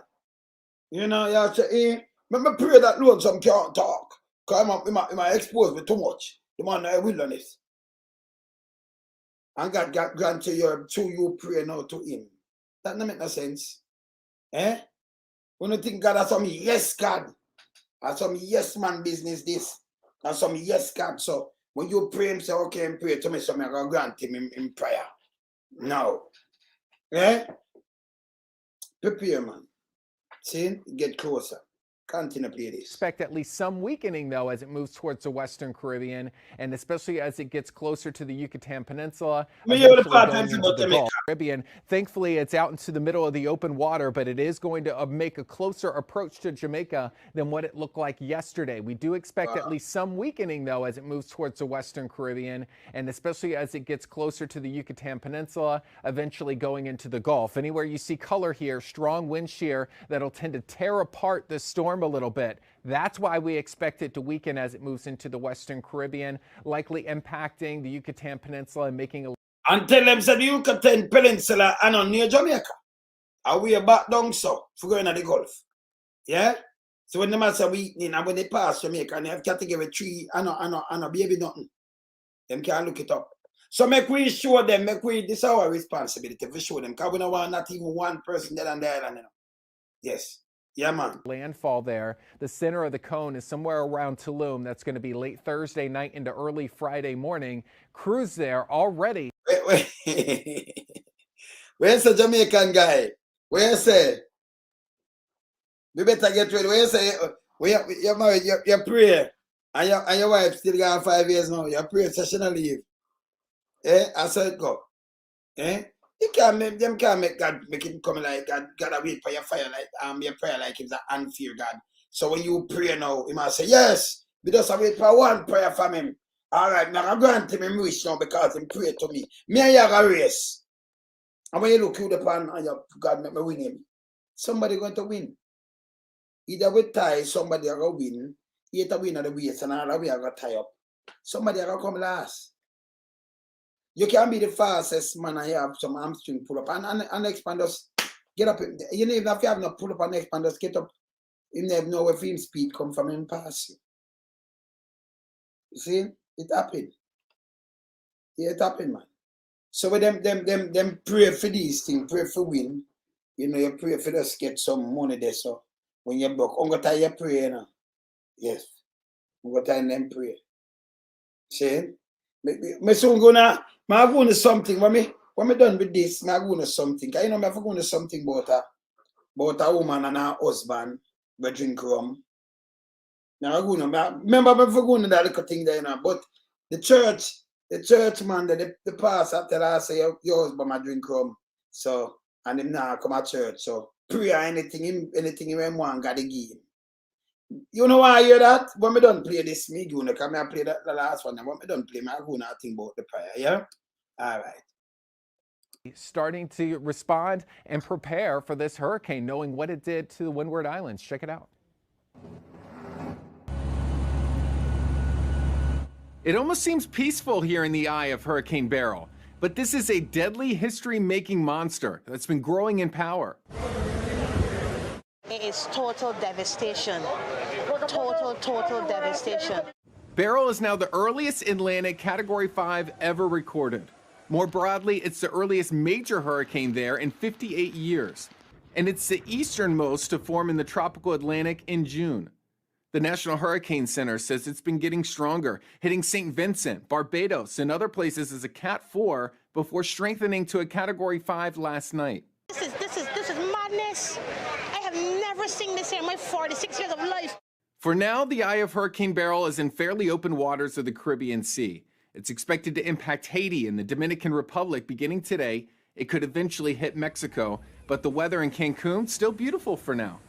You know, you have to say, remember pray that Lord some can't talk. Because he might expose me too much. The man in the wilderness. And God grant you pray now to him. That don't make no sense. Eh? When you think God has some yes God. Has some yes man business this. Has some yes God. So when you pray him say, okay, pray to me, so I'm going to grant him in prayer. No. Eh? Prepare, man. See? Get closer. Continue to play this. Expect at least some weakening, though, as it moves towards the Western Caribbean, and especially as it gets closer to the Yucatan Peninsula, eventually going into the Gulf Caribbean. Thankfully, it's out into the middle of the open water, but it is going to make a closer approach to Jamaica than what it looked like yesterday. We do expect at least some weakening, though, as it moves towards the Western Caribbean, and especially as it gets closer to the Yucatan Peninsula, eventually going into the Gulf. Anywhere you see color here, strong wind shear that'll tend to tear apart the storm a little bit. That's why we expect it to weaken as it moves into the Western Caribbean, likely impacting the Yucatan Peninsula and making a... And tell them that the Yucatan Peninsula and on near Jamaica. And we are back down so for going to the Gulf. Yeah? So when the man say weakening and when they pass Jamaica and they have category 3 and a baby nothing, them can look it up. So make we show them, this is our responsibility to show them, because we don't want not even one person dead on the island, you know. Yes. Yeah, man. Landfall there. The center of the cone is somewhere around Tulum. That's going to be late Thursday night into early Friday morning. Crews there already. Where's the Jamaican guy? Where you say? We better get ready. Where you say? You're married, you pray. And your wife still got 5 years now. You pray sessional leave. Eh? I said it go. Eh? You can't make them can't make God make him come like God. Gotta wait for your fire like your prayer like it's an unfair God. So when you pray now, he must say, yes, we just wait for one prayer from him. All right, now I'm going to him wish now because he pray to me. Me and you have a race. And when you look you upon and your God make me win him, somebody going to win. Either we tie, somebody are going to win. Either win at the race and all we are going to tie up. Somebody are going to come last. You can be the fastest man and you have some hamstring pull up and expand us. Get up. You know, even if you have no pull up and expand us, get up. You never know where film speed come from and pass you. You see? It happened. Yeah, it happened, man. So with them pray for these things, pray for win. You know, you pray for us get some money there. So when you broke, I'm gonna you pray, you know. Yes. I'm gonna them pray. See? Me soon gonna I'm going to something. When me done with this, I'm going to something. You know, I'm going to something about a woman and her husband who drink rum. Now I'm going to remember I'm going to that little thing there, you know. But the church man, the pastor tell us say your husband might drink rum. So and him now come to church. So pray anything he want, gotta give him. You know why I hear that? When we don't play this, me gonna come and play that the last one. And when we don't play, me gonna think about the prayer. Yeah. All right. Starting to respond and prepare for this hurricane, knowing what it did to the Windward Islands. Check it out. It almost seems peaceful here in the eye of Hurricane Beryl, but this is a deadly history-making monster that's been growing in power. It is total devastation. Total devastation. Beryl is now the earliest Atlantic Category 5 ever recorded. More broadly, it's the earliest major hurricane there in 58 years. And it's the easternmost to form in the tropical Atlantic in June. The National Hurricane Center says it's been getting stronger, hitting St. Vincent, Barbados, and other places as a Cat 4 before strengthening to a Category 5 last night. This is madness. I have never seen this in my 46 years of life. For now, the eye of Hurricane Beryl is in fairly open waters of the Caribbean Sea. It's expected to impact Haiti and the Dominican Republic beginning today. It could eventually hit Mexico, but the weather in Cancun still beautiful for now.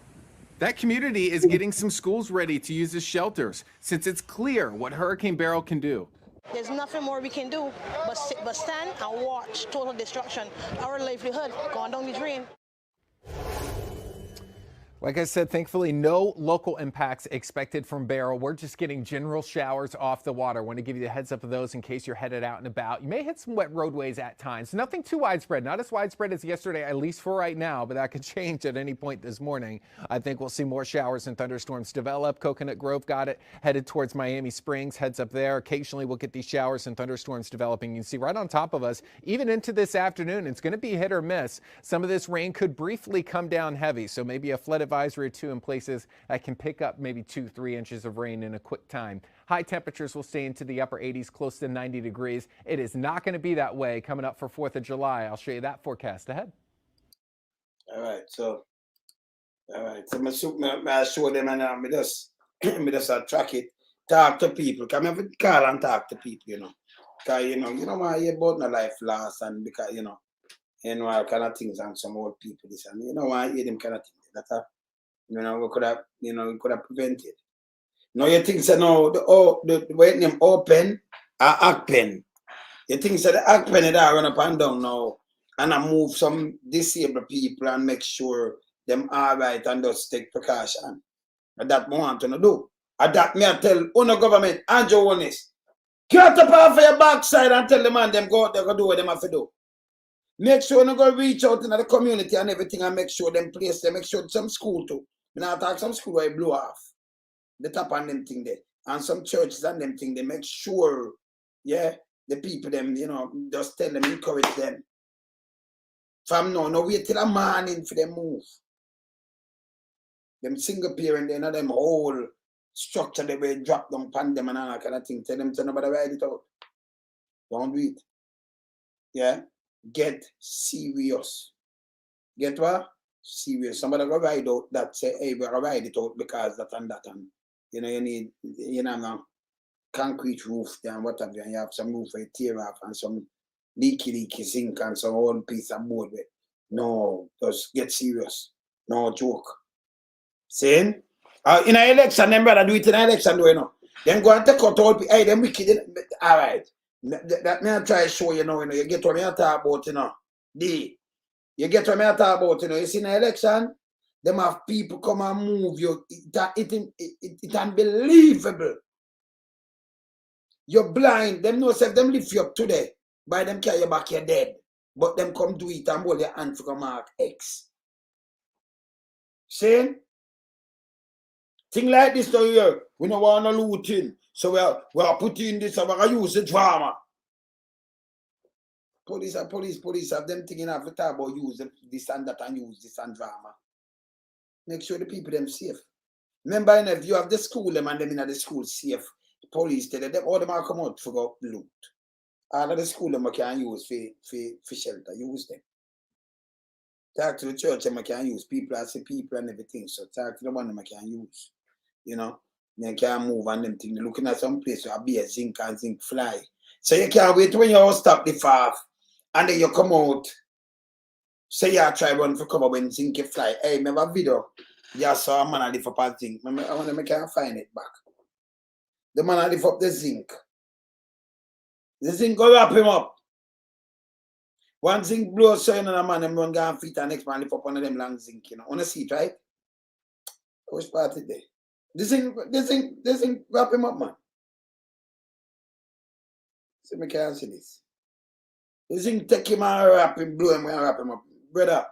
That community is getting some schools ready to use as shelters since it's clear what Hurricane Beryl can do. There's nothing more we can do but stand and watch total destruction. Our livelihood going down the drain. Like I said, thankfully, no local impacts expected from Beryl. We're just getting general showers off the water. I want to give you the heads up of those in case you're headed out and about. You may hit some wet roadways at times. Nothing too widespread, not as widespread as yesterday, at least for right now, but that could change at any point this morning. I think we'll see more showers and thunderstorms develop. Coconut Grove got it, headed towards Miami Springs, heads up there. Occasionally, we'll get these showers and thunderstorms developing. You can see right on top of us, even into this afternoon, it's going to be hit or miss. Some of this rain could briefly come down heavy, so maybe a flood advisory or two in places that can pick up maybe 2-3 inches of rain in a quick time. High temperatures will stay into the upper 80s, close to 90 degrees. It is not going to be that way coming up for 4th of July. I'll show you that forecast ahead. All right, so I show them and I just track it, talk to people. Come here, call and talk to people, you know. Because you know why you about my life lost and because you know all kind of things and some old people this and you know why I hear them kind of things that we could have prevented. No, you think say no the way name open act pen. You think say the act pen is run up and down now and I move some disabled people and make sure them all right and just take precaution. And that I want to do. And that me I tell government and your honest. Get up off your backside and tell the man them go out there go do what them have to do. Make sure you go reach out in the community and everything and make sure them place them, make sure some school too. You know, I talk some school where it blow off. The top and them thing there. And some churches and them thing, they make sure, yeah, the people them, just tell them, encourage them. From now, no wait till a morning for them move. Them single parent, they know them whole structure they will drop down upon them and all that kind of thing. Tell them to nobody write it out. Don't do it. Yeah? Get serious. Get what? Serious. Somebody go ride out that say, hey, we're gonna ride it out because that and that and you need now concrete roof there and whatever, and you have some roof for a tear off and some leaky zinc and some old piece of board with. No, just get serious. No joke. Saying? In an election, them brother do it in an election, you know. Then go and take out all people. Hey, them wicked. All right. That me I try to show you now, you get what me I talk about, You get what me I talk about, you see in the election, them have people come and move you. It's unbelievable. You're blind. Them know if them lift you up today, by them carry you back, you're dead. But them come do it and hold your hand for mark X. See? Thing like this to here, we don't want to looting. So we are putting this and we're going to use the drama. Police have them thinking of the talk about use this and that and use this and drama. Make sure the people them safe. Remember, if you have the school them and them in the school safe, the police tell them all them are come out for go loot. All of the school them can use for shelter. Use them. Talk to the church them can use. People as people and everything. So talk to the one them can use. They can't move on them things. They're looking at some place where be a zinc and zinc fly. So you can't wait when you stop the far and then you come out. Say you try run for cover when zinc fly. Hey, remember video? Yeah, so a man I lift up a zinc. I want to can't find it back. The man I lift up the zinc. The zinc go wrap him up. One zinc blows so you know the man them run down feet and next man lift up one of them long zinc, you know. Wanna see it, right? Which part is there? The zinc wrap him up, man. See me can't see this. The zinc take him and wrap him, blow him and wrap him up. Brother,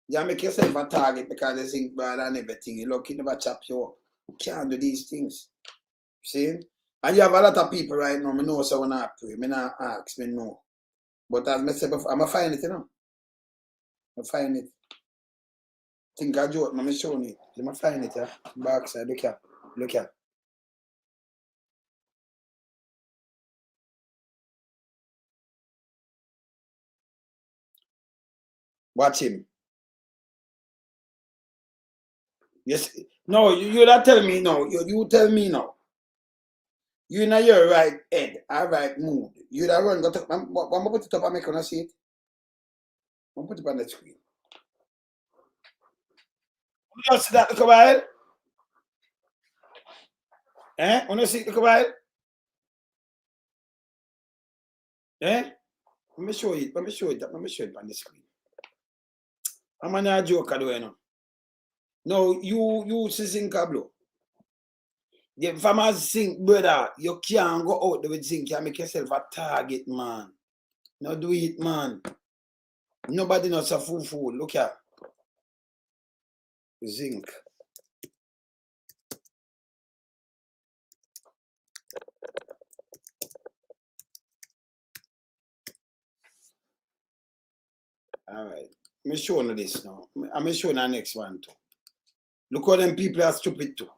you make yourself a target because the zinc bad and everything. You look, you never chop you up. You can't do these things. See? And you have a lot of people right now, I know so when I pray, I not ask, me know. But as I said before, I'm going to find it, you know. I'm find it. Think I joke, I'm showing it. I'm going to find it, yeah. Backside, look here. Look here. Watch him. Yes. No, you not tell me now. You tell me now. You in your right head, or right mood. You that run, go to, I'm going to put it up and make you see it. I'm going to put it on the screen. You see that, look about it? Eh? You see it, look about it? Eh? Let me show it. Let me show it on the screen. I'm not a joker, though, you know. No, you see zinc blow. The farmers zinc, brother, you can't go out there with zinc. You make yourself a target, man. No do it, man. Nobody knows a fool. Look here. Zinc. All right. I'm showing you this now. I'm showing you the next one too. Look how them people are stupid too.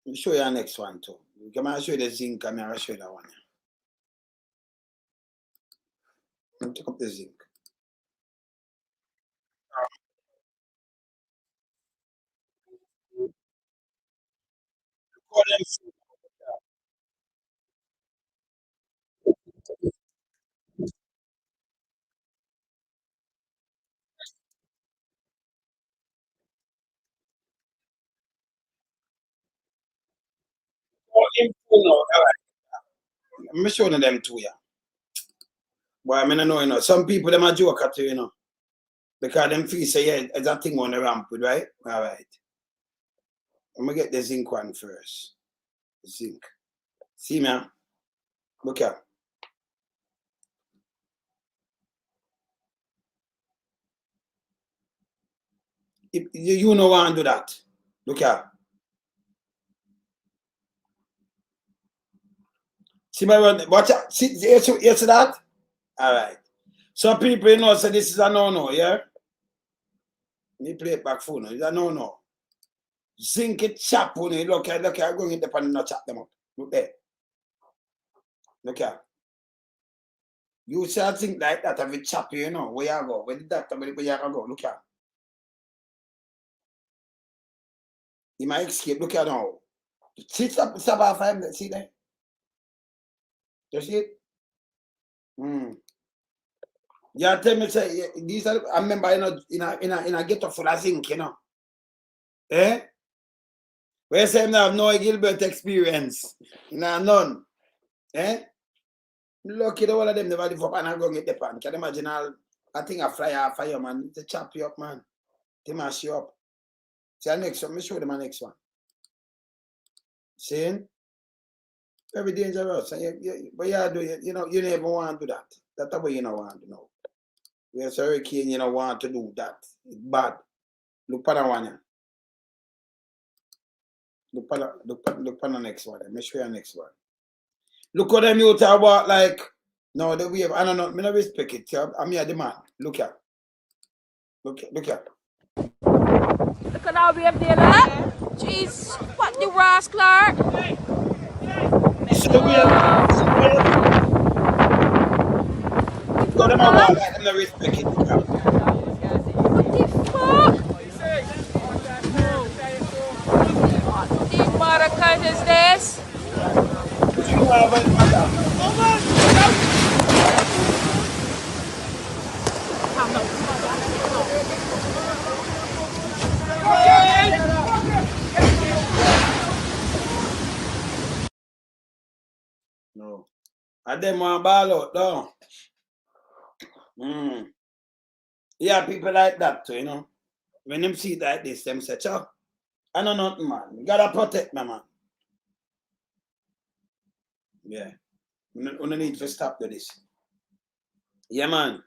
Let me show you the next one too. I'm going to show you the zinc and I'm going to show you that one. Let me take up the zinc. Look how them I'm showing them too, yeah. But I mean, I know, you know, some people, them are joke at you, you know. Because them feel say, yeah, it's that thing on the ramp with, right? All right. I'm going to get the zinc one first. Zinc. See, man? Look here. You know want to do that. Look here. See my one. Watch out. See, you see that? All right. So people, you know, say this is a no-no, yeah? Me play it back for now. It's a no-no. Zinc it chop on it. Look here, I'm going in the pan and not chop them up. Look there. Look here. You say a thing like that, have it chop you know, where you go? Where the doctor, where you go? Look here. He might escape. Look here now. See, stop off 5 minutes. See there? You see it? Yeah, tell me, say, these are, I remember, you know, in a ghetto full of zinc, you know. Eh? Where say I have no Gilbert experience. You know, none. Eh? Lucky the whole of them never live up and I go get the pan. Can you imagine all, I think I fire, man. They chop you up, man. They mash you up. See, the next one, let me show them my next one. See? Very dangerous. But yeah, you know, you never want to do that. That's the way you don't want to know. Yes, hurricane, you don't want to do that. It's bad. Look at that one. Look at the next one. Let me show you the next one. Look at them you talk about like, no, the wave. I don't know. I don't respect it. I'm here, the man. Look here. Look here. Look at that wave there, lad. Jeez, what the Ross Clark? This is the wave. Go them about like them not respect it. What the fuck? What the motherfucker is this? And them want ball out down. Yeah, people like that too, you know. When them see it like this, them say, "Chow, I know nothing, man. You gotta protect me, man." Yeah. We need to stop with this. Yeah, man.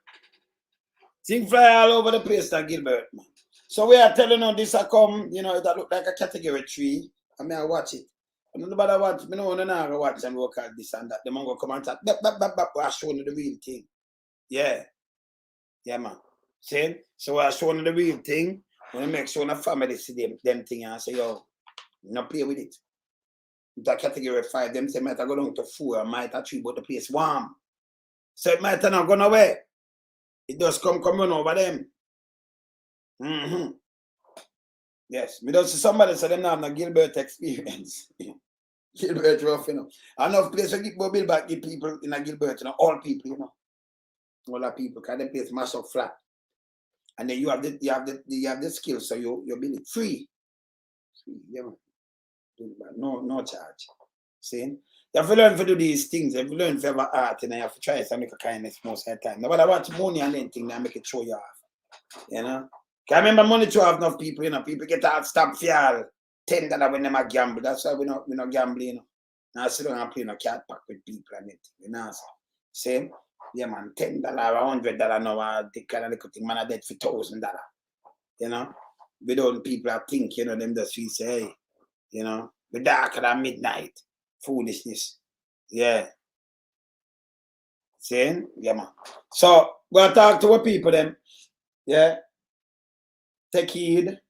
Things fly all over the place that Gilbert, man. So we are telling you this come, you know, that look like a category 3. I mean, I watch it. I don't know about watch, I don't know watch and work out this and that. The man go come and talk, I show you the real thing. Yeah. Yeah, man. See? So I show you the real thing. When I make sure the family see them thing and say, yo, not play with it. That category 5, them say might go down to 4, might 3, but the place warm. So it might not go nowhere. It does come run over them. Yes. Me don't see somebody say them now have no Gilbert experience. Gilbert rough, you know. Enough place to build back the people in a Gilbert, you know, all people, you know. All the people, because the place mash up flat. And then you have the skill, so you build it free. Yeah, no charge. See? You have to learn to do these things. You have to learn to have art, and you have to try to make a kindness most of the time. Nobody watch money and anything, and make it show you off. You know? Can remember money show off enough people, you know. People get out stop fuel $10 when they are gamble. That's why we not gambling, you know. Now I sit down and play no cat pack with people and it. You know? Same? Yeah, man, $10, $100 now, the kind of little thing, man, I dead for $1,000. You know? We don't people I think, you know, them just feel say, hey, you know, the darker than midnight. Foolishness. Yeah. See? Yeah, man. So, go talk to our people then. Yeah. Take heed.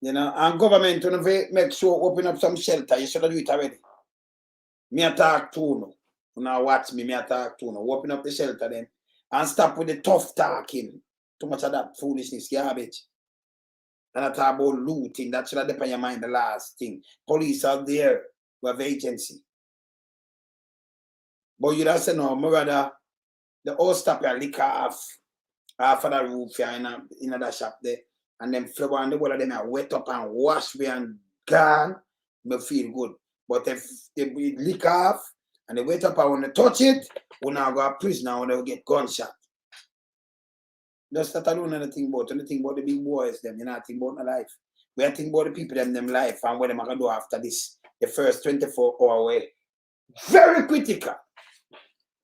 You know, and government, you know, make sure open up some shelter. You should have do it already. Me talk to you. You know, watch me talk to you. Open up the shelter then. And stop with the tough talking. Too much of that foolishness, garbage. And I talk about looting. That should have depend on your mind the last thing. Police are there. We have agency. But you don't say no, my brother, the whole stop your liquor off of the roof here in that shop there. And then flower and the water them are wet up and wash me and gone, me feel good. But if they lick off and they wet up and when they touch it, we now go to prison and when they get gunshot. Just that alone anything about the big boys them, you know, think about my life. We are thinking about the people them life and what them are gonna do after this, the first 24-hour way. Very critical.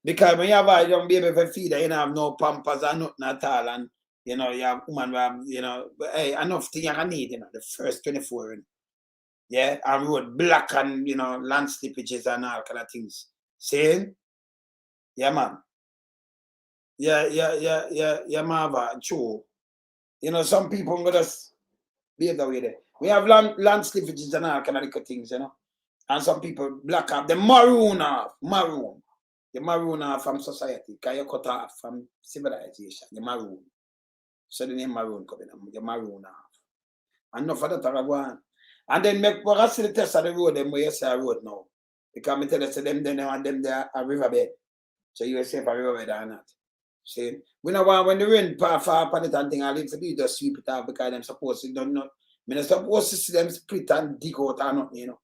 Because when you have a young baby for feed, you don't have no pampers or nothing at all, and you know, you have woman who have, you know, hey, enough thing you can need, you know, the first 24, yeah, and road black and you know, land slippages and all kind of things. Saying? Yeah, man. Yeah, Marva, true. You know, some people go just behave that way there. We have land slippages and all kind of things, you know. And some people black up, the maroon off, maroon. You maroon off from society, because you cut off from civilization, you maroon. So the name maroon coming up, you maroon off. And enough of that are going. And then make what I see the test of the road, them where you say a road now. Because I tell you, them there a riverbed. So you say for a riverbed or not. See? We know when the rain fall upon it and thing, I leave to do just sweep it off because them supposed to don't know. I mean, supposed to see them split and dig out or nothing, you know.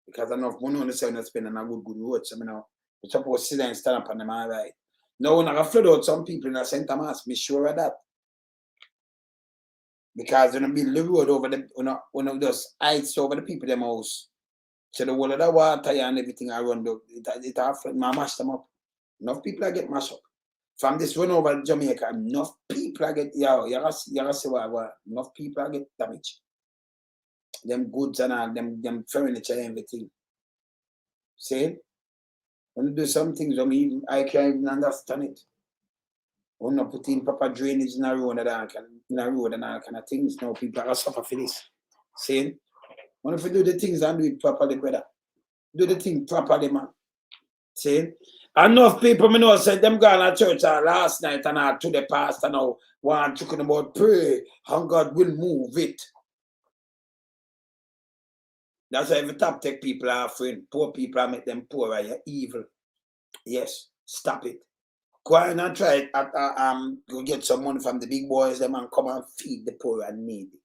Because enough money on the side spend on a good road. So, you know, we're supposed to sit there and stand up on them all right. Now, when I flood out some people in the St. Thomas, be sure of that. Because when I build the road over the, when I just ice over the people in them house, so the whole of the water and everything around, it mash them up. Enough people are get mashed up. From this run over Jamaica, enough people are get, you see what, enough people are get damaged. Them goods and all, them furniture and everything. See? When you do some things, I can't even understand it. When you put in proper drainage in a road and all kind of things, now people are suffer for this. See? When if you do the things and do it properly, brother. Do the thing properly, man. See? Enough people me know said them gone to church last night and to the pastor now want talking about pray and God will move it. That's why every top tech people are afraid. Poor people are make them poor. You're evil. Yes, stop it. Go on and try it. Go get some money from the big boys them and come and feed the poor and needy.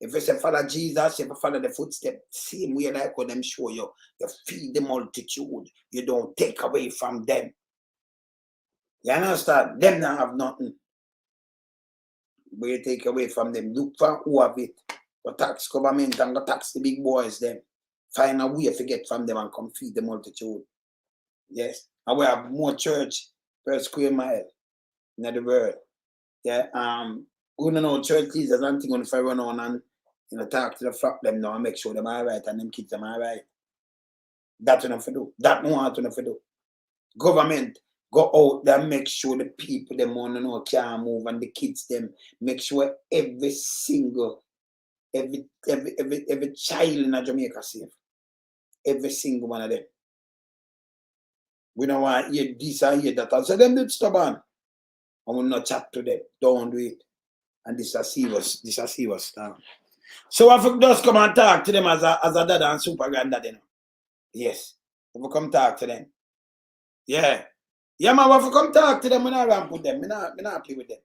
If you say follow Jesus, you follow the footsteps, same way like what them show you. You feed the multitude. You don't take away from them. You understand? Them not have nothing. But you take away from them. Look for who have it. Go tax government and go tax the big boys them. Find a way to get from them and come feed the multitude. Yes. And we have more church per square mile in the world. Yeah. We don't know church leaders and thing on if I run on and talk to the flock them now and make sure them all right and them kids them all right. That's enough to do. That no want enough to do. Government go out there and make sure the people them want to know can move and the kids them make sure every single every child in Jamaica safe. Every single one of them. We don't want to hear this or hear that. So them did stubborn. I will not chat to them. Don't do it. And this is serious now. So I have just come and talk to them as a dad and super granddad, you know. Yes. We come talk to them. Yeah. Yeah, man, we have to come talk to them when I ramp with them. I not play with them.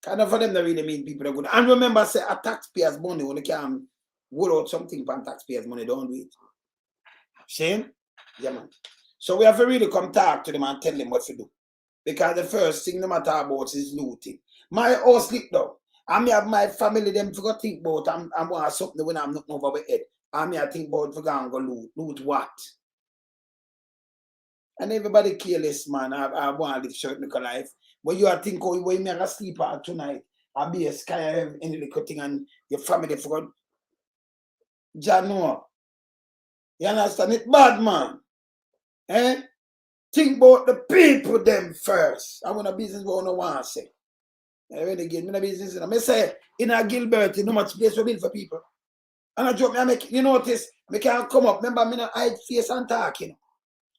Kind of for them that really mean people are good. And remember, say a taxpayers' money, when they can roll out something from taxpayers' money, don't do it. Shane? Yeah, man. So we have to really come talk to them and tell them what to do. Because the first thing no matter about is looting. My house sleep down. I may have my family, them forgot think about I'm want something when I'm not over my head. I may think about for go loot. Loot what? And everybody careless, man. I want to live short little life. When you are thinking, oh, you may have sleep out tonight. I'll be a sky any little thing and your family forgot. Jano. You understand? It's bad, man. Eh? Think about the people them first. I want a business what I want to say. I really get me a business. I say in a Gilbert, you know much place for build for people. And I joke, I make you notice, I can't come up. Remember, I hide face and talk, you know.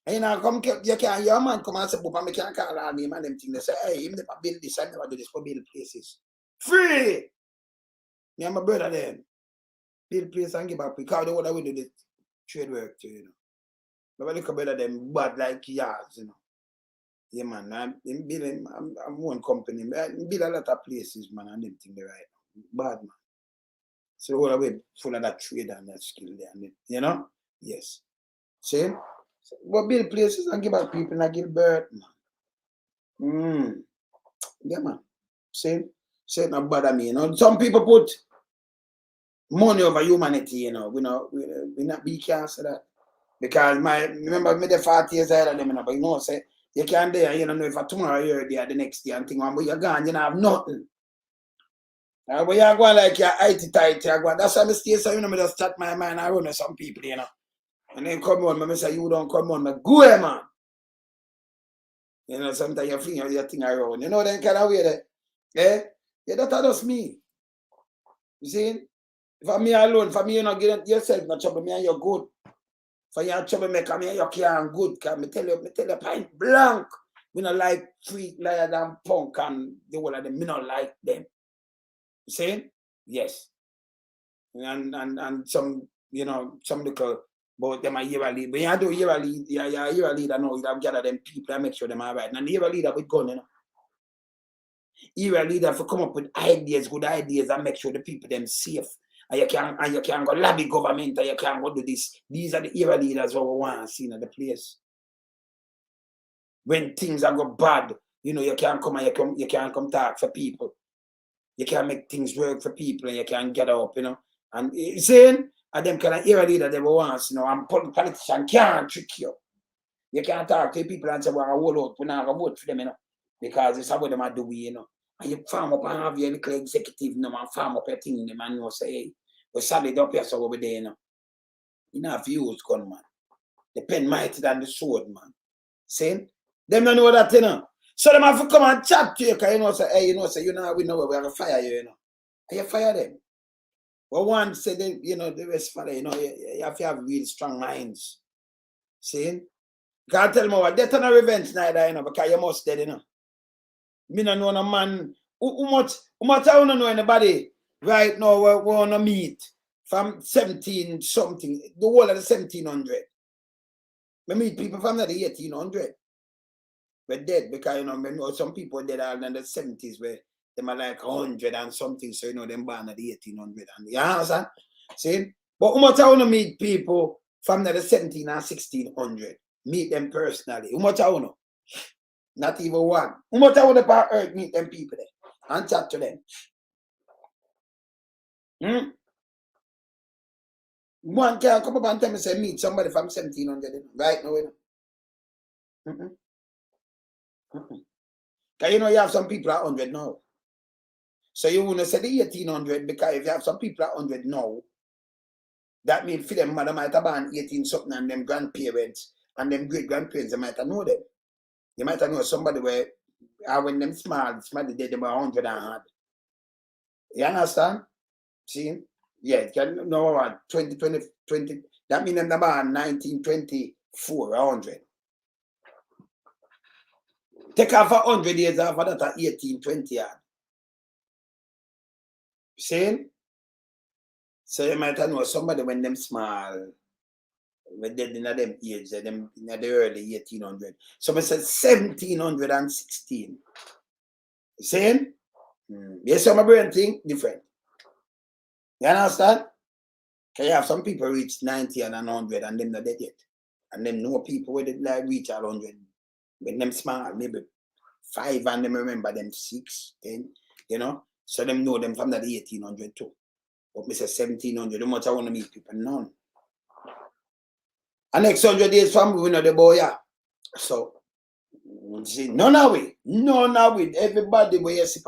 And you know, come you can your man come and say, but I can't call our name and them things. They say, hey, him never build this, I never do this for build places. Free! Me and my brother then. Build place and give up because they would have do the trade work too, you know. But look better than bad like yards, you know. Yeah, man. I'm one company. I build a lot of places, man, and them things right. Bad, man. So all the way full of that trade and that skill there, and you know? Yes. See? So, but build places and give back people like Gilbert, man. Yeah, man. See? So it not bother me, you know. Some people put money over humanity, you know. We not be careful of that. Because remember me the 40 years ahead of them, you know, but you know, say you can't there, you know, if tomorrow you're there the next day and thing, but you're gone, you don't have nothing. But you're going like you're IT tight, you're going. That's why I stay so, you know, I just start my mind, I run with some people, you know. And then come on, I say, you don't come on, but go ahead, man. You know, sometimes you think your thing around. You know, then kind of way that, eh? Yeah, that's just me. You see? For me alone, for me, you know, get yourself no trouble, me and you're good. For your troublemaker, me and you can't good. Cause me tell you point blank. We don't like freak, liar than punk and the whole of them. Me don't like them. You see? Yes. And some, you know, some little about them are year lead. But you do year lead, you're a year leader now, you have gather them people and make sure them are right. And the year leader with gun, you know. Year leader for come up with ideas, good ideas, and make sure the people them safe. And you can go lobby government and you can go do this. These are the era leaders what we want to see in the place. When things are go bad, you know, you can't come and you can't come talk for people. You can't make things work for people and you can't get up, you know. And saying, and them kind of era leader they want, you know, and politician can't trick you. You can't talk to people and say, well, I hold out, we're not going to vote for them, you know. Because it's how them are doing, you know. And you farm up and have your little executive, you know, and farm up your thing, them, and you say, hey, we solid up here, so over there, you know. You know, if you use gun, man. The pen mightier than the sword, man. See? Them don't know that, you know. So them have to come and chat to you, because you know, say, hey, you know, say, you know, we know where we're going to fire you, you know. And you fire them. But one say, they, you know, the rest fire, you know, you have to have really strong minds. See? Can't tell me what, death and a revenge neither, you know, because you must dead, you know. Me don't know no man. How much I don't know anybody right now we want to meet from 17 something, the whole of the 1700. We meet people from the 1800. We're dead because, you know, some people dead in the 70s where them are like 100 and something, so you know them born at the 1800 and you understand? See? But how much I want to meet people from the 17 and 1600? Meet them personally. How much I want to? Not even one. How much I want to part earth meet them people there and chat to them? One can come up and tell me say meet somebody from 1700 right now. Because you know you have some people at 100 now. So you want to say the 1800 because if you have some people at 100 now, that means for them mother might have been 18 something and them grandparents and them great grandparents, they might have know them. You might have know somebody where when them small they were 100 and hard. You understand? See? Yeah, you can know what 20, that means them about 1924 100. Take off 100 years after that at 1820 yard. See? So you might know somebody when them small, when they in them age, them in the early 1800. So I said 1716. See? Yes, some brain think different. You understand? Can you have some people reach 90 and 100 and them not dead yet? And them know people where they like reach 100. When them small, maybe 5 and them remember them 6, 10, you know? So them know them from the 1800 too. But me say 1700, how much I want to meet people? None. And next 100 days from we know the boy, yeah. So, see, none of it. None of it. Everybody where you see,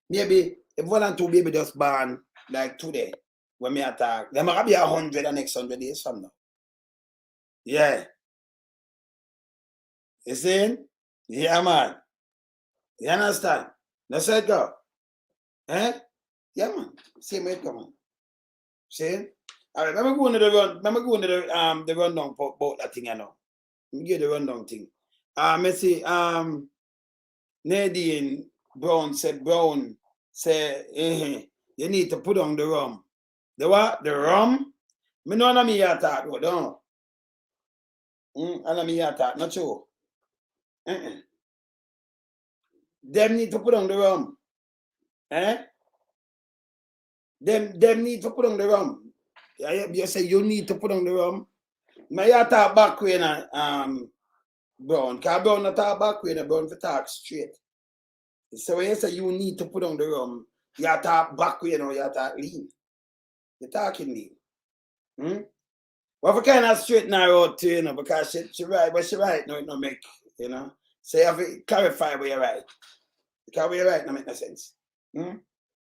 maybe if one and two baby just born like today, when me attack, there might be 100 and next 100 days from now. Yeah. You see? Yeah, man. You understand? That's it, go. Eh? Yeah, man. Same way, come on. See? All right, let me go into the run. Let me go into the rundown about that thing, I know. Let me give the rundown thing. Me see, Nadine Brown said, you need to put on the rum. The what? The rum? Me know na me ya talk, don't. I know me ya talk, not sure. Them need to put on the rum. Eh? Them need to put on the rum. You say you need to put on the rum. My ya talk back when Brown. Because Brown not talk back when Brown for talk straight. So when you say you need to put on the rum, you talk back when you talk lean. You're talking lean. Well, for kind of straighten her out too, you know, because she right, but she right, no, it no make, you know. So you have to clarify where you're right. Because where you're right, no make no sense. Yeah,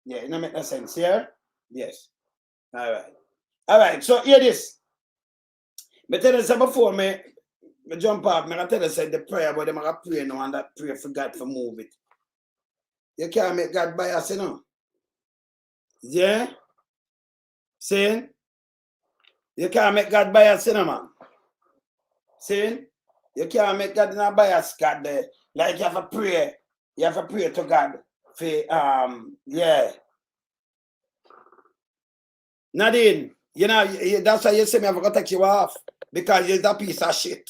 it no make no sense, yeah? Yes. All right, so hear this. But tell us before me jump off, I tell us the prayer, but I'm going to pray now and that prayer for God to move it. You can't make God bias, you know. Yeah? See? You can't make God bias, you know, man. See? You can't make God not bias, God there. Like you have to pray to God for yeah. Nadine, you know, that's why you say me I'm gonna take you off. Because you're that piece of shit.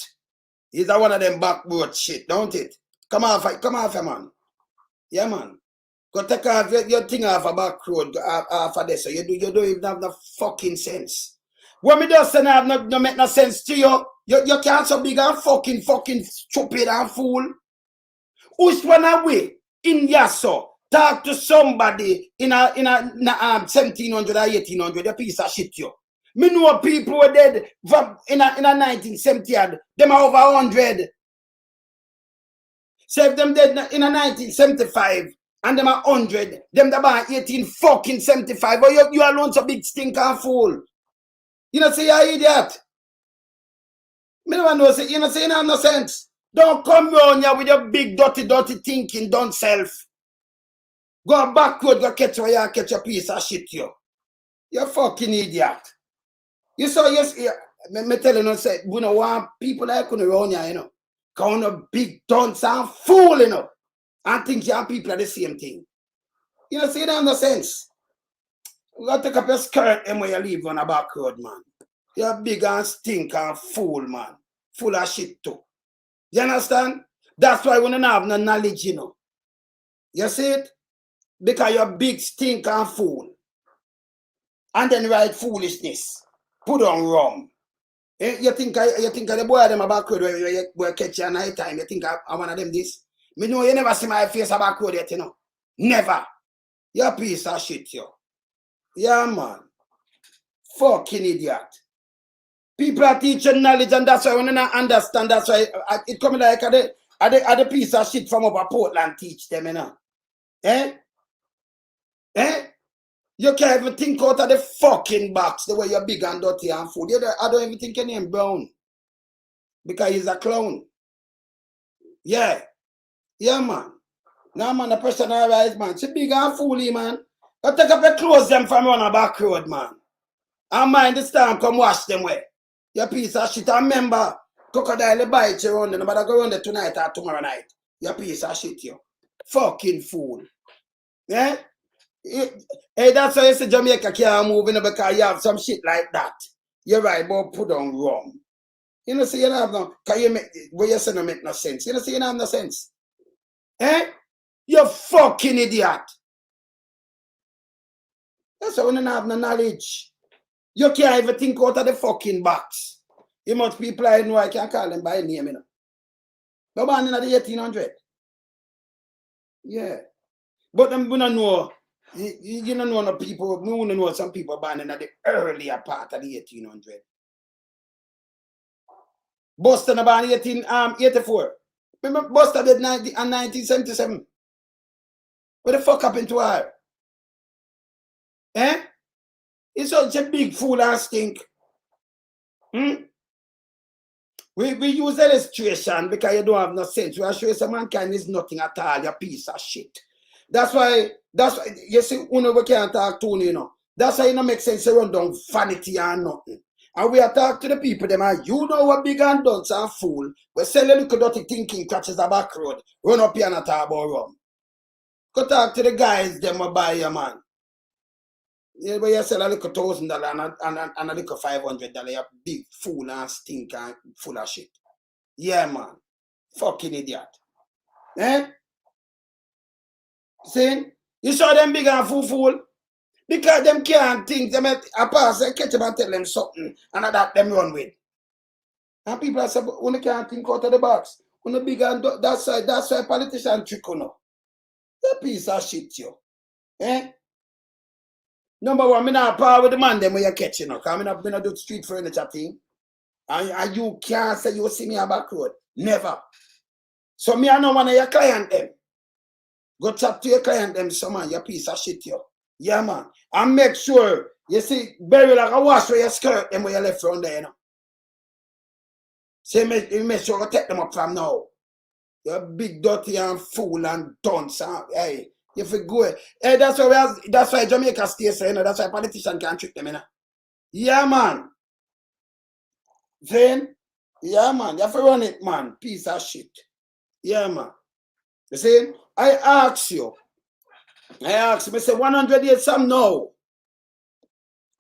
You're one of them backboard shit, don't it? Come off, man. Yeah, man. Go take off your thing off a back road off of this. So you don't even have no fucking sense. When me just say no make no sense to you. You can't so big and fucking stupid and fool. Who's one away in Yasso? Talk to somebody in a 1700 or 1800, a piece of shit you. Me know people were dead from in a 1970, them are over 100. So if them dead in a 1975 and them are 100, them that about 1875. But you alone so big stinker fool. You know say you idiot. Me no know say you know say you have no sense. Don't come round here with your big dirty thinking, don't self. Go backward, go catch where you catch a piece of shit you. You fucking idiot. You saw yes, me telling you say we don't want people like you around here, you know. Count a big dunce and fool, you know. And think your people are the same thing. You know, see you don't have no sense. You gotta take up your skirt and when you leave on a back road, man. You're big and stink and fool, man. Full of shit too. You understand? That's why we don't have no knowledge, you know. You see it? Because you're big stink and fool. And then write foolishness. Put on rum. You think the boy them a backroad where catch you at night time. You think I'm one of them this? Me know you never see my face a backroad yet, you know. Never. You're a piece of shit, yo. Yeah, man. Fucking idiot. People are teaching knowledge and that's why when they not understand, that's why it come like the piece of shit from up Portland teach them, you know. Eh? You can't even think out of the fucking box the way you're big and dirty and fool. I don't even think your name Brown. Because he's a clown. Yeah. Yeah, man. Now, man, the person alright, man. She big and fooly, man. But take up your clothes them from on a back road, man. And mind the storm, come wash them way. You piece of shit. I remember crocodile bite you around there. Nobody go around there tonight or tomorrow night. You piece of shit, you. Fucking fool. Yeah? Hey, that's why you say Jamaica can't move in because you have some shit like that. You're right, but put on rum. You know, see, you don't have no, because you make, what you say don't make no sense. You know, see, you don't have no sense. Eh? You fucking idiot. That's why you don't have no knowledge. You can't even think out of the fucking box. You must people I know I can call them by name, you know. But born in the 1800. Yeah. But them we don't know. You don't know no people, we don't know some people born in the earlier part of the 1800. Boston about 1884. Remember Boston did in 1977. What the fuck happened to her? Eh? It's such a big fool and stink. We use illustration because you don't have no sense. We are sure some mankind is nothing at all, you piece of shit. That's why you see, we can't talk to you know. That's why it don't make sense to run down vanity and nothing. And we are talking to the people, them, and you know what big and dunce and fool. We sell a little dirty thinking catches the back road. Run up here and talk about rum. Go talk to the guys, them will buy your man. Yeah, but you sell a little $1,000 and a little $500. You big fool and stink and full of shit. Yeah, man. Fucking idiot. Eh? See? You saw them big and fool? Because them can't think. Them a pass and catch them and tell them something and that them run with. And people are saying, when they can't think out of the box. When the big and that's why politicians trick on. That piece of shit, yo. Eh? Number one, I'm not power with the man them when you're catching up. I'm not do the street furniture thing. And you can't say you see me a back road. Never. So me I know one of your client them. Go chat to your client them, so man, you piece of shit, yo. Yeah, man. And make sure you see Beryl like a wash where your skirt them where you left from there, you know. So you make sure you take them up from now. You're big dirty and fool and dunce and hey. You feel good. Hey, that's why Jamaica stays, you know, that's why politicians can't trick them, you know. Yeah, man. Then, yeah, man, you have to run it, man. Piece of shit. Yeah, man. You see, I ask you, I say 100 years from now,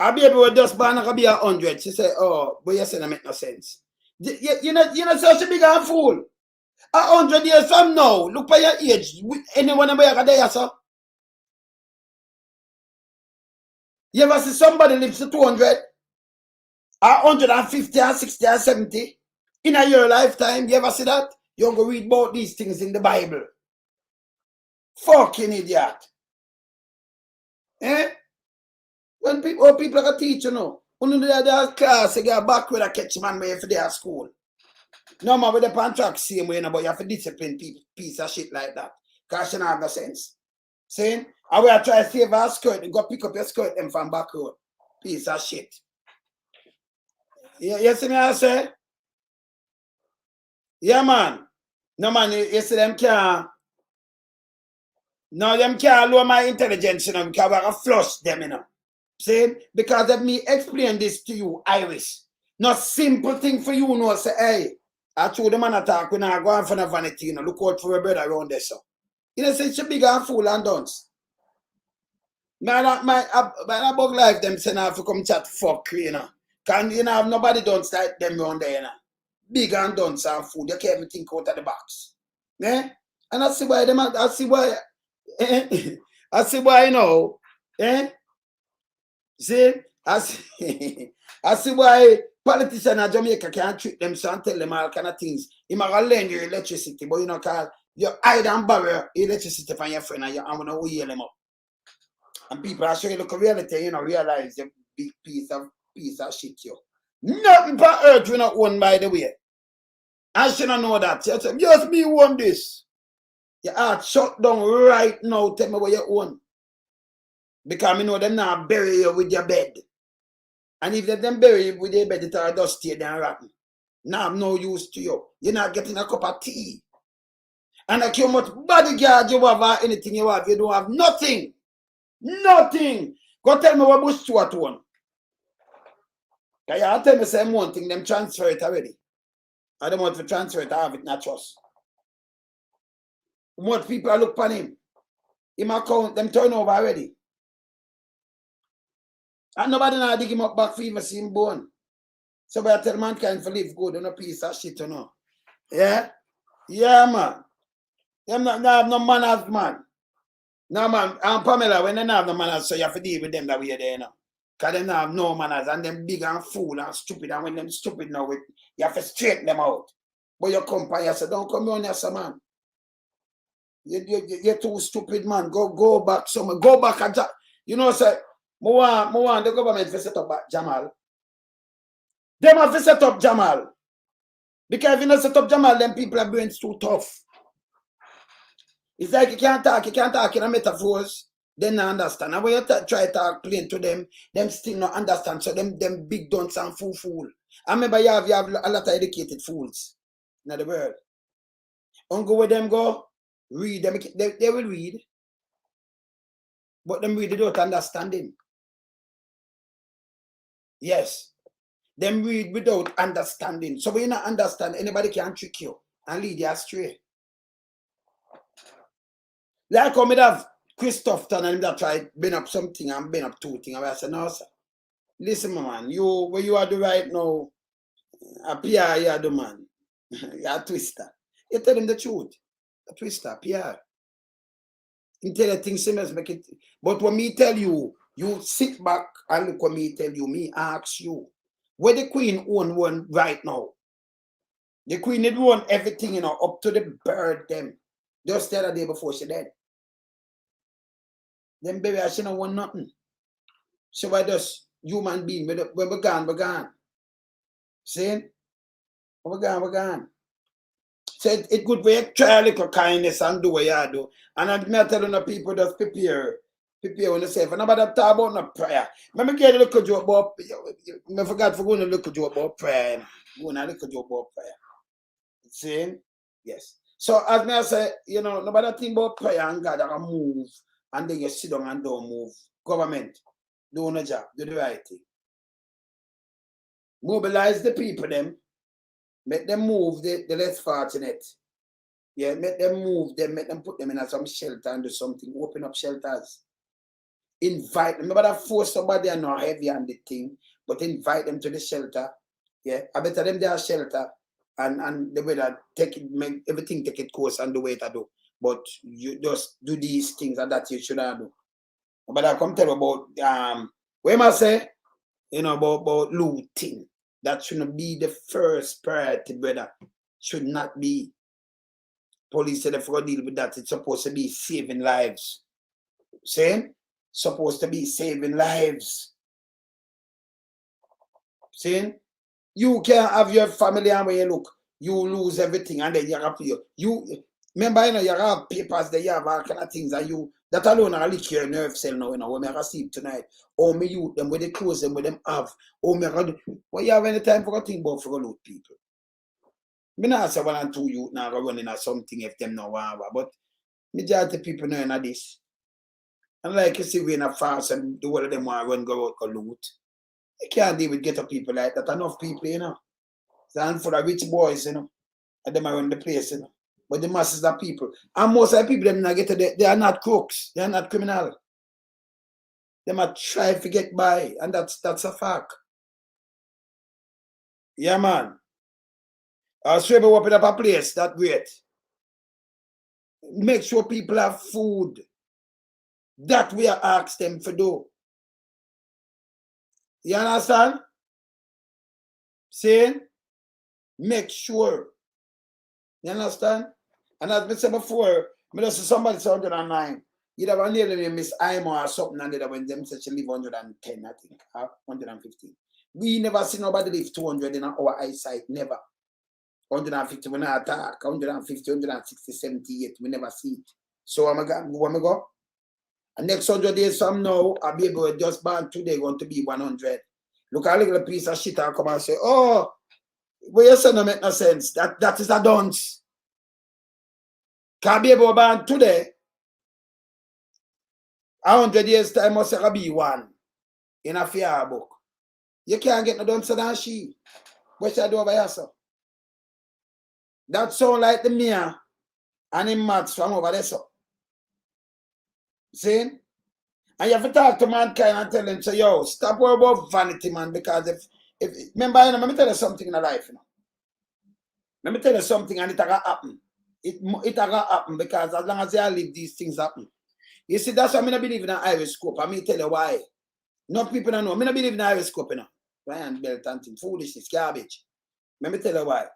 a baby will just born and be 100. She say, oh, but you say that make no sense. You know, such a big and fool. 100 years from now, look by your age. Anyone ever got there, sir? You ever see somebody lives to 200? 150 or 60 or 70 in a year lifetime? You ever see that? You're going to read about these things in the Bible. Fucking idiot. Eh? When people are teach, you know, when they are class, they get back with a catch man way for their school. No man with the contract same way, you know, but you have to discipline people, piece of shit like that. Because you don't have no sense. See? I will try to save our skirt and go pick up your skirt them from back road. Piece of shit. You see me I say? Yeah, man. No, man, you see them can't. No, them can't lower my intelligence, you know, because I flush them, you know. See? Because of me explain this to you, Iris. Not simple thing for you, no, say, hey, I told the man attack when I go on for the vanity, you know, look out for a brother around there, so. You know, say, it's a big and fool and dunce. Man, my bug life, them say, now, if you come chat, fuck, you know. Can you know, have nobody dunce like them around there, you know. Big and dunce and fool, you can't even think out of the box. Eh? And I see why them, I see why I see why, you know, eh? See, I see, I see why politicians in Jamaica can't treat them so and tell them all kind of things. You might lend your electricity, but you know, cause you hide and borrow electricity from your friend and you want to wheel them up. And people are showing look at reality, you know, realize the big piece of shit, yo. Nothing on earth we not own, by the way. I should not know that. You say, just me own this. Your heart shut down right now. Tell me what you own. Because I know them now bury you with your bed. And if them bury you with your bed, it'll just stay there and rotten. Now I'm no use to you. You're not getting a cup of tea. And like how much bodyguard you have or anything you have, you don't have nothing. Nothing. Go tell me what Bush Stewart won. Because you tell me same one thing, them transfer it already. I don't want to transfer it, I have it, not trust. What people are look upon him. Him account, them turnover already. And nobody now dig him up back for even see him born. So I tell mankind to live good on a piece of shit, you know. Yeah? Yeah, man. Them not have no manners, man. No, man. And Pamela, when they don't have no manners, so you have to deal with them that way there, you know. Because they don't have no manners, and them big and fool and stupid, and when them stupid now, you have to straighten them out. But you come by, you say, don't come on here, man. You're too stupid, man. Go back somewhere. Go back and you know, say, the government to set up Jamal. Them have to set up Jamal. Because if you don't set up Jamal, then people are brains too tough. It's like you can't talk in a metaphors, then they understand. And when you try to talk plain to them still not understand. So them big dunce and fool. I remember you have a lot of educated fools in the world. And go where them go, read them. They will read. But them read without understanding. Yes. Them read without understanding. So when you not understand, anybody can trick you and lead you astray. Like how me have Christopherton and that try bring up something and bring up two things. And I said, no, sir. Listen, man, where you are the right now, a PR, you are the man. You're a twister. You tell him the truth. A twister, PR. You tell you things serious, make it. But when me tell you, you sit back and look what me tell you, me ask you. Where the queen own one right now? The queen did own everything, you know, up to the bird them. Just the other day before she died. Them baby, she don't want nothing. So why does human being, when we're gone. See? We're gone. So it could be try a little kindness and do what you do. And I'm not telling the people just prepare on yourself. And nobody talk about no prayer. Let me get a little joke about, I forgot for going to look at you about prayer. Going to look at you about prayer. See? Yes. So as me I say, you know, nobody think about prayer and God and move. And then you sit down and don't move. Government, do no job, do the right thing. Mobilize the people, them. Make them move the less fortunate. Yeah, make them move them, make them put them in some shelter and do something. Open up shelters. Invite them. Remember that force somebody and not heavy on the thing, but invite them to the shelter. Yeah, I better them their shelter and the way that make everything take it course and the way to do. But you just do these things and that you should do. But I come tell you about what I say, you know, about looting. That shouldn't be the first priority, brother. Should not be. Police said if we deal with that, it's supposed to be saving lives. See? Supposed to be saving lives. See? You can't have your family and when you look, you lose everything and then you have to you remember, you know, you have papers that you have all kind of things and you that alone are lick your nerve cell now, you know, when I receive tonight. Or me you them with the clothes them with them have. Or me what you have any time for a thing about for loot people. Me not say 1 and 2 you now running or something if them no want, but majority people know in this. And like you see we in a fast and the whole of them want to run go out go loot. You can't deal with ghetto people like that. Enough people, you know. It's a handful of rich boys, you know. And them around the place, you know. But the masses of people. And most of the people them not get they are not crooks. They are not criminal. They might try to get by. And that's a fact. Yeah, man. I'll swear we open up a place that great. Make sure people have food. That we are asked them to do. You understand? Saying, make sure. You understand? And as I said before, I just see somebody say 109. You have a name Miss Ima or something, and they when them say she live 110, I think, 115. We never see nobody live 200 in our eyesight, never. 150 when I attack, 150, 160, 78, we never see it. So I'm going to go. And next 100 days from now, I'll be able to just born today going to be 100. Look at a little piece of shit and come and say, oh, what you say no make no sense. That is a dunce. Can't be able to born today. 100 years time must be one in a fair book. You can't get no dunce than she. What should I do over here, sir? That sound like the mirror and in maths from over there, sir. See? And you have to talk to mankind and tell them, say, yo, stop worrying about vanity, man, because if remember, you know, let me tell you something in life, you know. Let me tell you something and it will happen. It will happen because as long as you live, these things happen. You see, that's why I don't believe in an iriscope. I mean, tell you why. Not people don't know. I don't believe in an iriscope, you know. Ryan belt and thing, foolishness, garbage. Let me tell you why.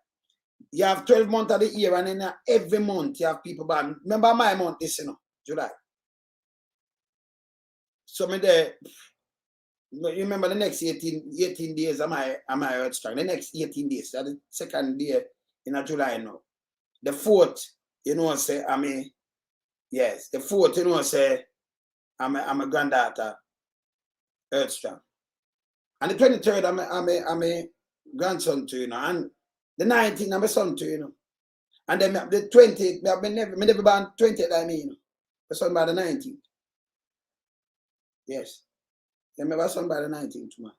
You have 12 months of the year and then every month you have people born. Remember my month this, you know, July. So me there, you remember the next 18 days am I earth strong. The next 18 days, that's the second day in July now. The 4th, you know, say yes, the 4th, you know, say I'm a granddaughter, earth strong. And the 23rd, I'm a grandson to, you know, and the 19th, I'm a son to, you know. And then the 20th, I never born 20th, I mean, the son by the 19th. Yes. They may have son by the 19th, man.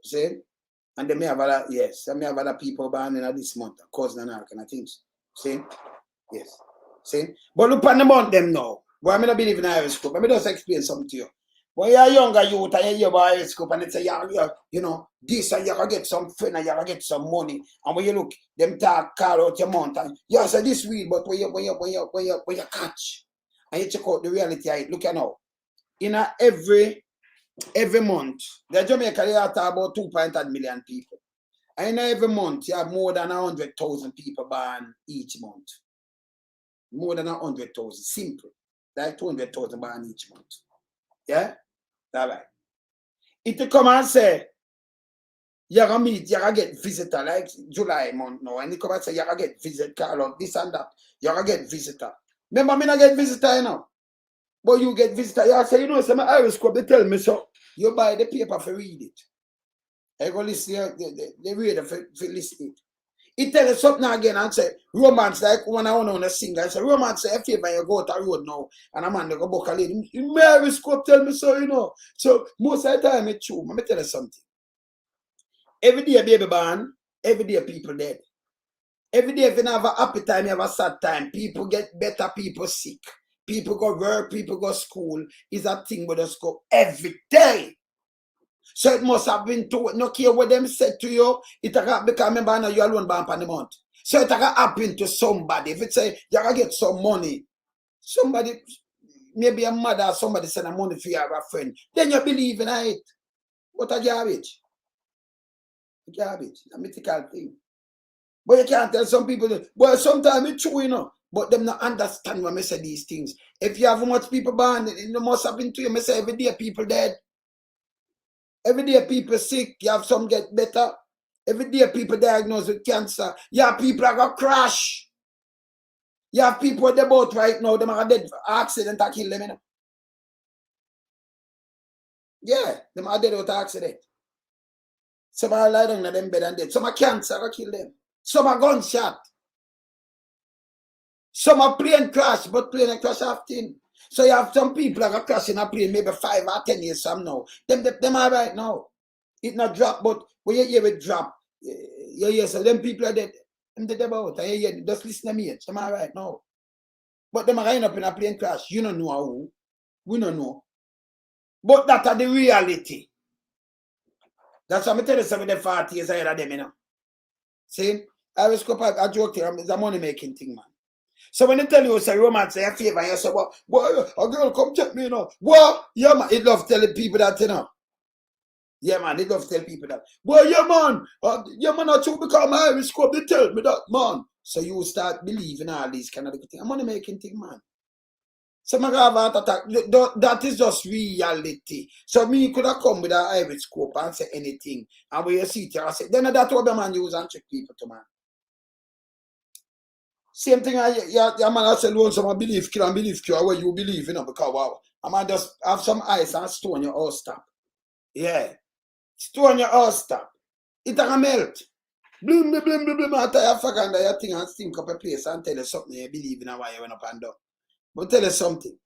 See? And they may have other, yes, they may have other people born in this month, cousin and all kind of things. See? Yes. See? But look on the month them now. But I may not believe in horoscope. Let me just explain something to you. When you're a younger youth and you hear about horoscope and they say, you know, this and you're going to get some friend and you're going to get some money. And when you look, them talk, call out your month and you say this weed, but when you catch and you check out the reality, look at now. In every month, the Jamaica, they are about 2.8 million people. And every month, you have more than 100,000 people born each month. More than 100,000, simple. Like 200,000 born each month. Yeah? All right. If you come and say, you're going to meet, you're going to get visitor, like July month now, and you come and say, you're going to get visitor, call out this and that, you're going to get visitor. Remember, me not get visitor, you know. But you get visitor, you say, you know, some horoscope, they tell me so. You buy the paper for read it. I go listen, they read it for listen it. It tell you something again and say, romance, like when I want to sing, I say, romance, say, if you go to the road now, and a man, they go book a lady. My horoscope tell me so, you know. So, most of the time, it's true. Let me tell you something. Every day, baby born, every day, people dead. Every day, if you have a happy time, you have a sad time. People get better, people sick. People go work, people go school. Is a thing with us go every day. So it must have been to no care what them said to you. It got because remember now you alone born for the month. So it got happen to somebody. If it say you gotta get some money, somebody maybe a mother or somebody send a money for your friend, then you believe in it. What a garbage. Garbage, a mythical thing. But you can't tell some people that, well, sometimes it's true, you know. But them not understand when I say these things. If you have much people born, it must happen to you. I say every day people dead. Every day people sick. You have some get better. Every day people diagnosed with cancer. You have people that got crash. You have people on the boat right now. They are dead for accident that kill them, you know. Yeah, they are dead without accident. Some are lying down in them bed and dead. Some are cancer that kill them. Some are gunshot. Some are plane crash, but plane crash often. So you have some people that are crashing a plane maybe 5 or 10 years from now. Them are right now. It not drop, but when you hear it drop, you hear so them people are dead. Them dead about. And you hear, just listen to me. Them are right now. But them are end up in a plane crash. You don't know who. We don't know. But that are the reality. That's what I'm telling you, 40 years ahead of them, you know. See? I was I joke here, it's a money making thing, man. So when they tell you say romance say a favor, you say, well, a girl come check me, you know. Well, yeah, man, it love telling people that, you know. Yeah, man, it love tell people that. Well, yeah, man, I too because my Irish scope, they tell me that, man. So you start believing all these kind of things. I'm money making thing, man. So my have heart attack. That is just reality. So me could have come with an Irish scope and say anything. And when you see it, I say, then that's what the man use and trick people to, man. Same thing, man, I say, loan some believe kill and believe cure where you believe, you know, because wow. I man just have some ice and stone your house stop. Yeah. Stone your house stop. It can melt. Bloom, after you fuck under your thing and stink up a place and tell you something you believe in and why you went up and down. But tell you something.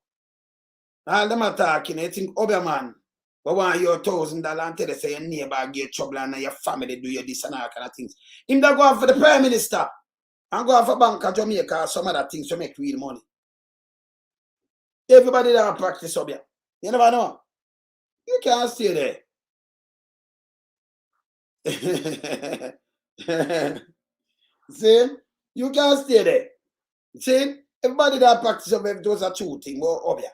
All them attacking, you think, oh, man, but want your $1,000 and tell you say your neighbor get trouble and your family do you this and all kind of things. Him that go out for the Prime Minister and go out for Bank of Jamaica or some other things to make real money. Everybody that practice up here. You never know. You can't stay there. See? You can't stay there. See? Everybody that practice up here, those are true things. Up here.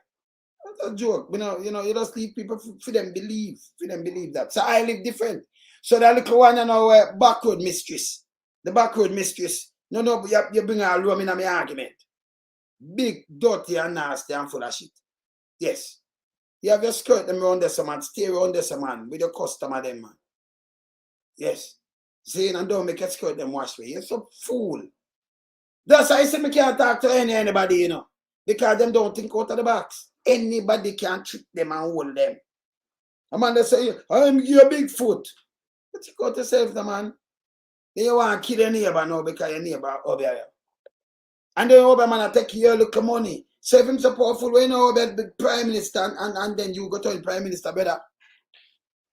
That's a joke. You know, you just leave people for them believe. For them believe that. So I live different. So that little one, you know, backroad mistress. The backroad mistress. No, you bring her alone in my argument. Big, dirty and nasty and full of shit. Yes. You have your skirt them around there, man. Stay around there, man. With your customer, them, man. Yes. See, and don't make your skirt them wash away. You're so fool. That's why I say me can't talk to anybody, you know. Because them don't think out of the box. Anybody can trick them and hold them. A man they say, I'm your big foot. But you go to yourself, the man. Then you want to kill your neighbor now because your neighbor over here. And then over man take your little money. So if him so powerful, when you know about the Prime Minister and then you go to the Prime Minister, brother.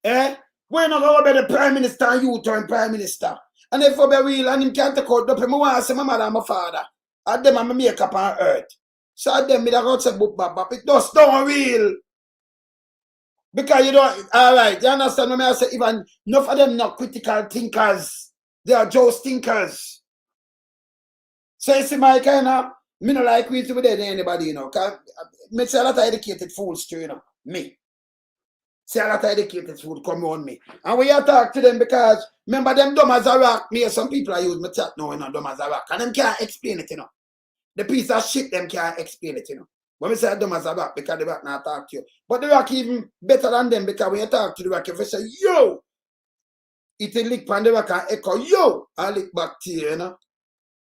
Eh? When you go about the Prime Minister and you turn Prime Minister. And if for Beryl and him can't take out up, I want to say my mother and my father. At them and my makeup on earth. So at them, me that go say book bap. It just don't real. Because you don't, alright, you understand what I say? Even enough of them not critical thinkers. They are just thinkers. So you see my kind of, me not like we to be there anybody, you know. Because me say a lot of educated fools too, you know. Me. See a lot of educated fools come on me. And when you talk to them because, remember them dumb as a rock, me some people I use my chat now, you know, dumb as a rock. And them can't explain it, you know. The piece of shit them can't explain it, you know. When we say dumb as a rock, because the rock not talk to you. But the rock even better than them because when you talk to the rock, if you say, yo, it will lick on the rock and echo, yo, I lick back to you, you know.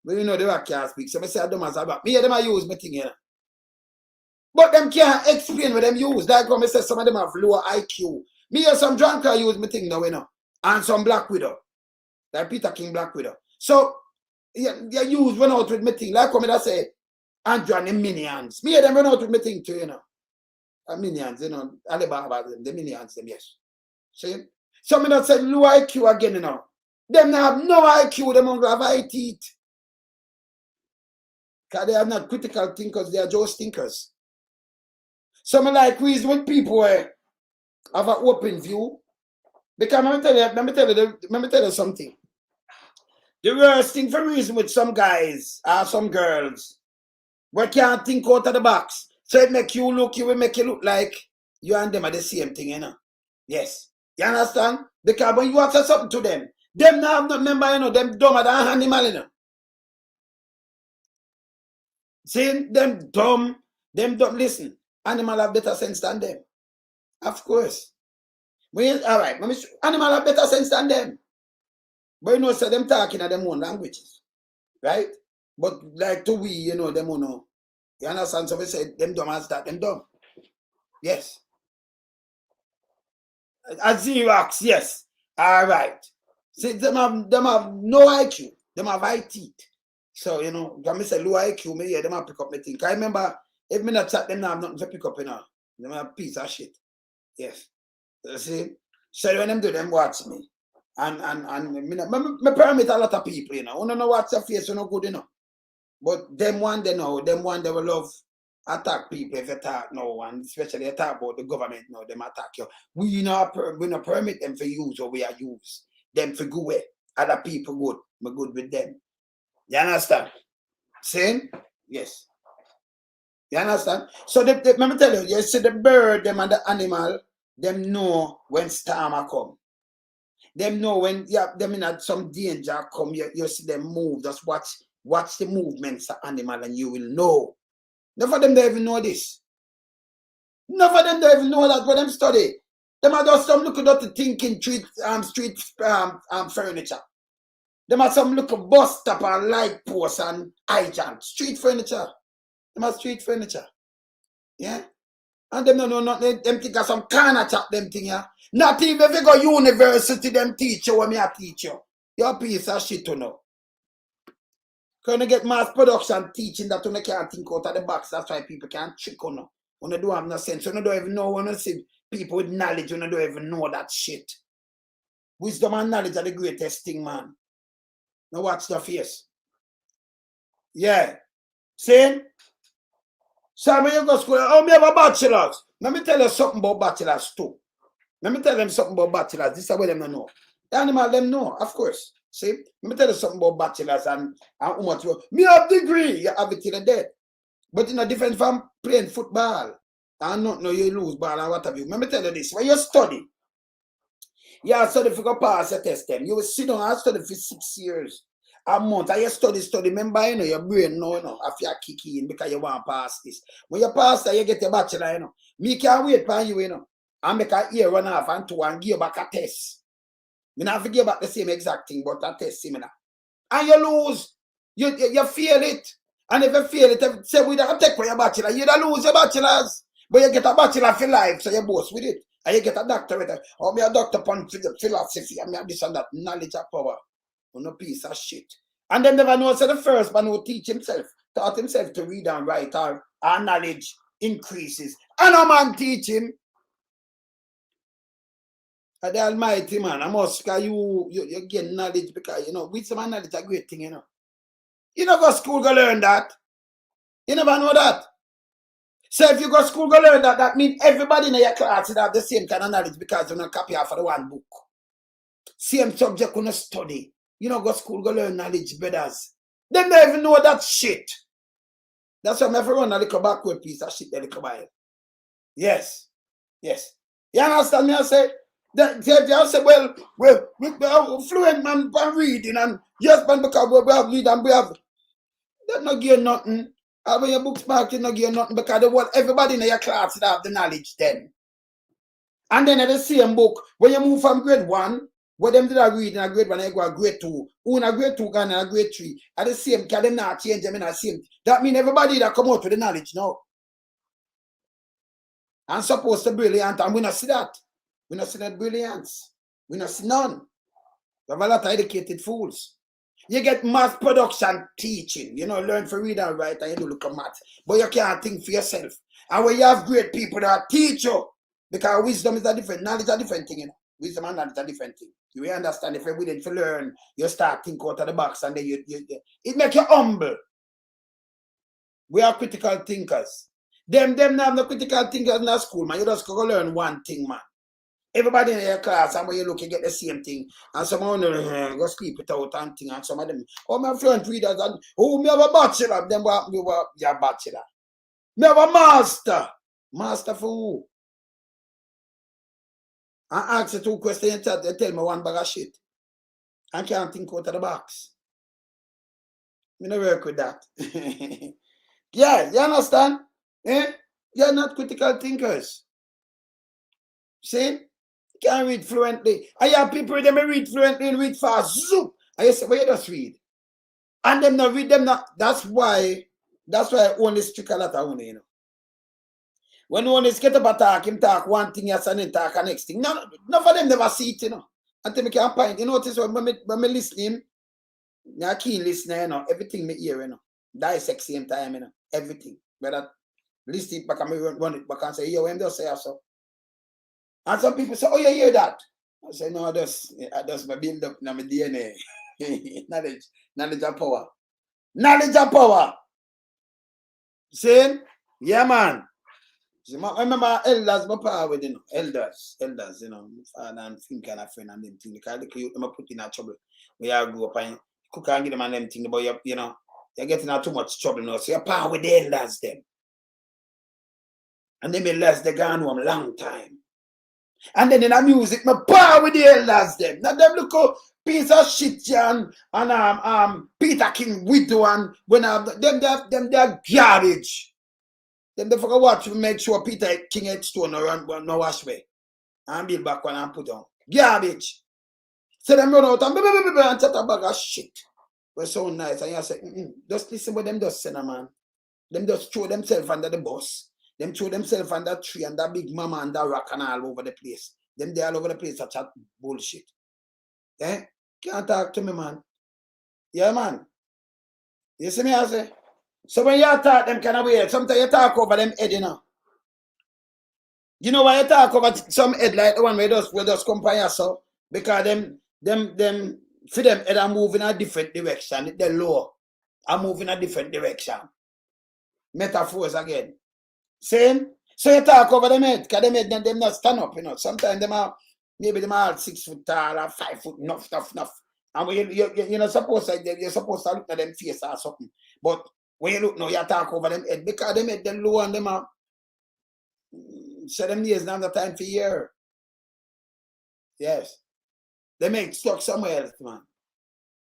But you know the rock can't speak. So I say dumb as a rock. Me hear them I use my thing, you know. But them can't explain what them use. Like when I say some of them have lower IQ. Me hear some drunk I use my thing now, you know. And some Black Widow. Like Peter King Black Widow. So you use run out with my thing. Like when I say Andrew and the Minions. Me hear them run out with my thing too, you know. The Minions, you know. Alibaba, the Minions, them, yes. See? Some of them say low IQ again, you know. Them have no IQ, them don't have eye teeth. Because they are not critical thinkers, they are just thinkers. Some like reason with people have an open view. Because let me tell you something. The worst thing for reason with some guys or some girls, we can't think out of the box. So it make you look like you and them are the same thing, you know. Yes. You understand? Because when you say something to them now have no member, you know, them dumber than animal, you know. See, them dumb, listen. Animal have better sense than them. Of course. All right, animal have better sense than them. But you know, so them talking in their own languages. Right? But like to we, you know, them who know. You understand? So we say them dumb as that, them dumb. Yes. As Xerox, yes. All right. See, them have no IQ. Them have eye teeth. So, you know, when I say low IQ, me yeah, them have pick up my thing. I remember, if me not chat, them now have nothing to pick up, you know. Them have a piece of shit. Yes. You see? So when them do, them watch me. And me permit a lot of people, you know. You don't know what's your face, you know, good, you know. But them one, they know, them one, they will love attack people if you talk now, and especially you talk about the government now, them attack you. We not permit them for use or we are use. Them for good way. Other people good. We good with them. You understand? See? Yes. You understand? So let me tell you, you see the bird, them and the animal, them know when storm a come. Them know when them in some danger come, you see them move. Just watch the movements of animal and you will know. None of them don't even know this. None of them don't even know that when them study. Them are just some look at the thinking street furniture. Them are some look at bus stop and light posts and hydrant. Street furniture. Them are street furniture. Yeah? And them don't know nothing. Them think of some corner chat, them thing, yeah? Not even if you go university, them teach you what me I teach you. You're a piece of shit to know. Can you get mass production teaching that you can't think out of the box? That's why people can't trick on you. When you don't have no sense, when you don't even know, when you see people with knowledge, when you don't even know that shit. Wisdom and knowledge are the greatest thing, man. Now watch the face. Yeah. See? So when you go to school, oh, me have a bachelor's. Let me tell you something about bachelor's too. Let me tell them something about bachelor's. This is what them don't know. The animal them know, of course. See? Let me tell you something about bachelor's and how much you me have degree, you have it till the dead. But in a different from playing football. And not know you lose ball and what have you. Let me tell you this. When you study if you go pass your test them. You will sit down and study for 6 years. A month. And you study. Remember, you know, your brain know, after you kick in because you want to pass this. When you pass that, you get your bachelor, you know. Me can't wait for you, you know. And make a year run off and 2 and give you back a test. Me not forget back the same exact thing, but a test similar. And you lose. You fail it. And if you fail it, say we don't take for your bachelor, you don't lose your bachelors. But you get a bachelor for life, so you boast with it. And you get a doctorate. Or me a doctor upon philosophy, and me have this and that. Knowledge of power. On a piece of shit. And then never know, so the first man who taught himself to read and write, our knowledge increases. And a man teach him. And the Almighty man, I must, because you get knowledge, because, you know, wisdom and knowledge are a great thing, you know. You never go to school to learn that. You never know that. So if you go to school to learn that, that means everybody in your class will have the same kind of knowledge because you don't copy off of the one book. Same subject you don't study. You know, go to school to learn knowledge, brothers. They don't even know that shit. That's why I'm ever run a little backward piece of shit, the little while. Yes. Yes. You understand me? I say, they say, well, we're fluent man by reading, and yes, man, because we have read and we have. That not give nothing. When your books mark, you not give nothing because everybody in your class will have the knowledge then. And then at the same book, when you move from grade 1, what them did I read in a grade 1, I go to grade 2. Who in a grade 2 and a grade 3. At the same, because them not change them in the same. That means everybody that come out with the knowledge now. And supposed to brilliant, and we not see that. We not see that brilliance. We not see none. We have a lot of educated fools. You get mass production teaching, you know, learn for read and write and you look at math. But you can't think for yourself. And when you have great people that teach you, because wisdom is a different, knowledge is a different thing, you know. Wisdom and knowledge is a different thing. You will understand if you're willing to learn, you start think out of the box and then it makes you humble. We are critical thinkers. Them have no critical thinkers in the school, man. You just go learn one thing, man. Everybody in your class, and when you look, you get the same thing. And some of them go sleep it out and thing. And some of them, oh, my fluent readers, and oh, me have a bachelor. Them you a bachelor. Me have a master. Master for who? I ask you 2 questions, they tell me one bag of shit. I can't think out of the box. Me no work with that. Yeah, you understand? Eh? You're not critical thinkers. See? Can't read fluently. I have people that may read fluently and read fast. Zoop. And you say, well, you just read. And them not read them not. That's why I only strict a lot of only, you know. When only get up attack, him talk one thing, yes, and then talk the next thing. None of them never see it, you know. Until me can point. You notice when me listening, me a keen listener, you know, everything me hear, you know. Dissect same time, you know. Everything. Whether listen back and me run it back and say, yo, when just say so. And some people say, oh, you hear that? I say, no, that's my build up in my DNA. Knowledge and power. Knowledge and power. See? Yeah, man. I remember elders, my power with, you know, elders, you know, father and think and a friend and them thing. Because they put in a trouble. We all grew up and cook and give them and them thing, but you know, You're getting out too much trouble now. So you're power with the elders them. And then me less they gone home long time. And then in the music, my power with the elders them. Now them look how piece of shit and Peter King widow and when them they're garbage. Them they forgot what to make sure Peter King headstone no wash way. And build back one and put on. Garbage. So them run out and chat a bag of shit. We're so nice. And you say, just listen what them just say, man. Them just throw themselves under the bus. Them throw themselves under that tree and that big mama and that rock and all over the place. Them they all over the place that chat bullshit. Eh? Can't talk to me, man. Yeah, man. You see me, I say? So when you talk them kind of weird, sometimes you talk over them head, you know. You know why you talk over some head like the one where just come by yourself? Because them for them head are moving in a different direction. The low are moving in a different direction. Metaphors again. Same. So you talk over them head, because them head them not stand up, you know. Sometimes them are maybe them are 6 foot tall or 5 foot enough. And when you're not supposed to you're supposed to look at them face or something. But when you look now, you talk over them head because them head them low and them are 7 years now the time for year. Yes. They make stuck somewhere else, man.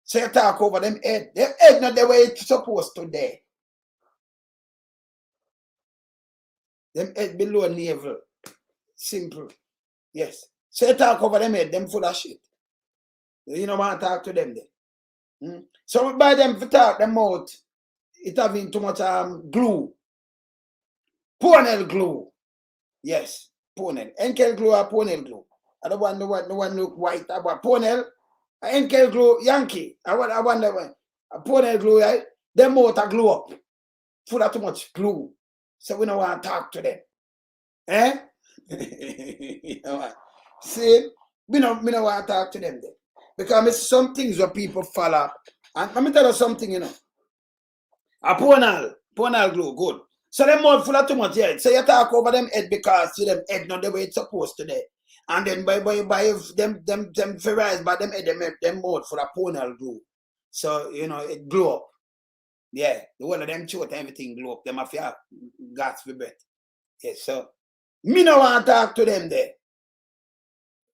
So you talk over them head. Them head not the way it's supposed to be. Them head below navel. Simple. Yes. So you talk over them head, them full of shit. You don't want to talk to them then. So by them to talk them out, it having too much glue. Ponel glue. Yes. Ponel. Enkel glue or ponel glue. I don't want no one look white about ponel. Enkel glue Yankee. I want that one. A ponel glue, right? Them motor glue up. Full of too much glue. So we don't want to talk to them. Eh? You know what? See? We don't want to talk to them then. Because it's some things where people follow. And let me tell you something, you know. A ponal glue, good. So them mouth full of too much head. So you talk over them head because you them head not the way it's supposed to be. And then by them ferries by them head them mouth full of ponal glue. So you know it glue up. Yeah, the one of them short everything glue up. Them have your gas for breath. Yes, so me no want to talk to them there.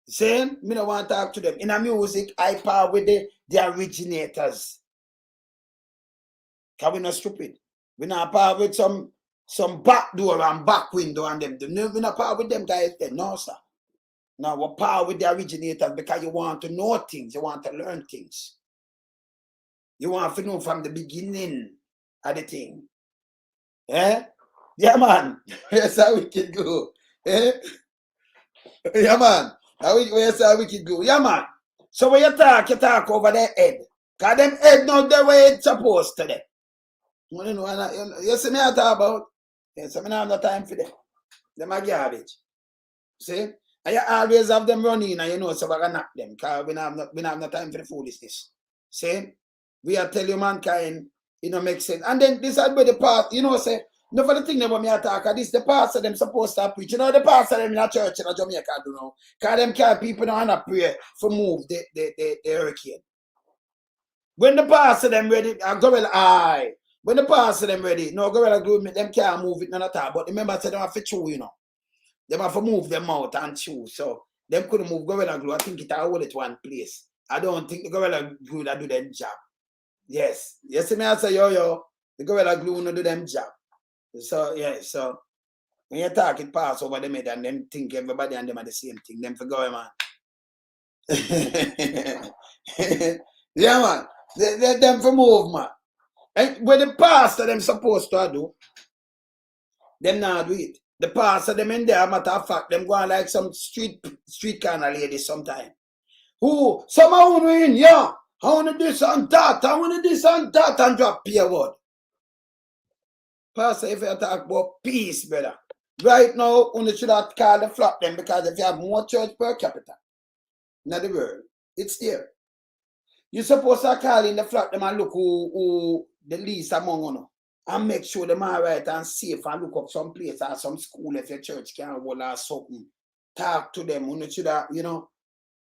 Same, me no want to talk to them. In a music, I power with the originators. Because we not stupid. We not power with some back door and back window and them. We not power with them guys there. No, sir. No, we power with the originators because you want to know things. You want to learn things. You want to know from the beginning of the thing. Eh? Yeah, man. That's how we can go. Eh? Yeah, man. That's how we can go. Yeah, man. So when you talk over their head. Because them head not the way it's supposed to be. You see me I talk about? Yes, I mean I have no time for them. Them are garbage. See? And you always have them running and you know so we're gonna knock them. Because we don't have no time for the foolishness. See? We are telling mankind, it don't make sense. And then this is where the past, you know, say, no for the thing about me attack, this the pastor them supposed to preach. You know the pastor them in a church in Jamaica do now. Because them can't people don't want to pray for move the hurricane. When the pastor them ready, I go well aye. When the pastor them ready, no gorilla glue them can't move it none at all. But remember, say them have to chew, you know. Them have to move them out and chew. So them couldn't move gorilla glue. I think it all it one place. I don't think the gorilla glue that do them job. Yes. You see me I say yo, the gorilla glue no do them job. So yeah, so when you talk it pass over them head and them think everybody and them are the same thing. Them forgo man. Yeah man. Them for move man. And when the pastor them supposed to do, them not do it. The pastor them in there, matter of fact, them going like some street kind of ladies sometime. Who some I want to in, yeah. I want to this and that, I want to this and that and drop peer word. Pastor, if you talk about peace, brother. Right now, you should have called the flock them because if you have more church per capita in the world, it's there. You're supposed to call in the flock them and look who the least among you and make sure them are right and safe and look up some place or some school if your church can hold or something. Talk to them. You should have, you know,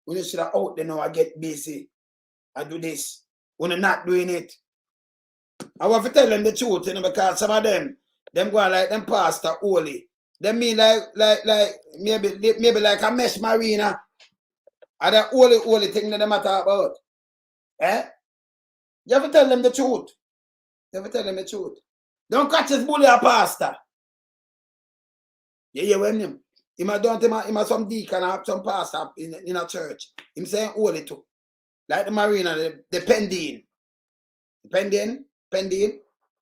you should have out there now and get busy and do this. When you're not doing it, I want to tell them the truth, you know, because some of them go like them pastor holy. Them mean like maybe like a mesh marina. And the holy thing that they matter about. Eh? You have to tell them the truth. You have to tell them the truth. Don't catch his bully a pastor. Yeah, when him. He might some deacon or some pastor in a church. Him saying holy too. Like the marina, the pending. Pending?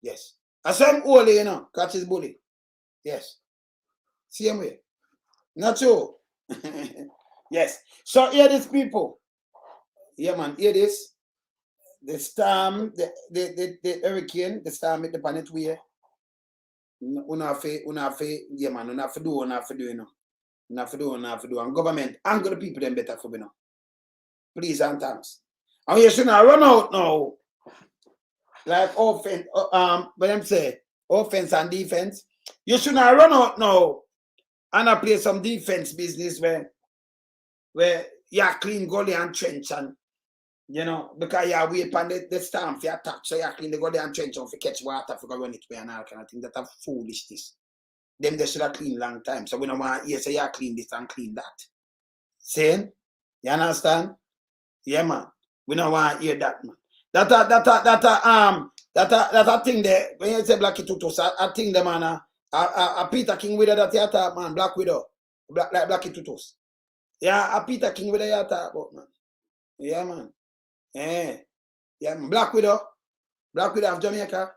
Yes. I saw him holy, you know, catch his bully. Yes. Same way. Not true. Yes. So hear this, people. Yeah, man, hear this. The storm, the hurricane, the storm hit the planet way. Una fe, yeah, man, una fe do, you know. Una fe do. And government, and the people them better for me now. Please and thanks. And you should not run out now. Like offense, what I'm saying, offense and defense. You should not run out now and I play some defense business where you clean gully and trench and you know, because you wait on the storm for attack, so you clean the gully and trench and for catch water for run it away and all kind of thing. That's a foolishness. Them they should have clean long time. So we don't want to hear say you clean this and clean that. Saying? You understand? Yeah, man. We don't want to hear that, man. That a thing there. When you say Black Tutus, I think the man a Peter King with that theater, man, Black Widow. Black Tutus. Yeah, a Peter King with the theater about, man. Yeah, man. Yeah, man. Black Widow of Jamaica.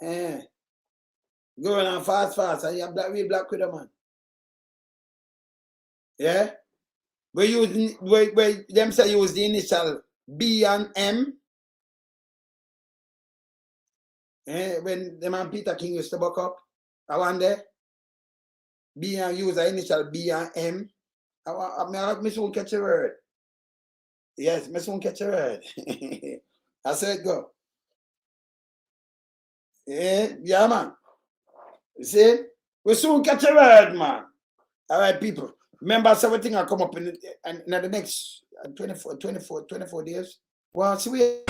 Going on fast. And you have Black Widow, man. Yeah? We them say use the initial B and M. When the man Peter King used to buck up, I wonder B and use the initial B and M. I soon catch a word. Yes, I soon catch a word. I said go. Yeah, man. You see? We soon catch a word, man. All right, people. Remember, everything will come up in the next 24 days. Well, see we.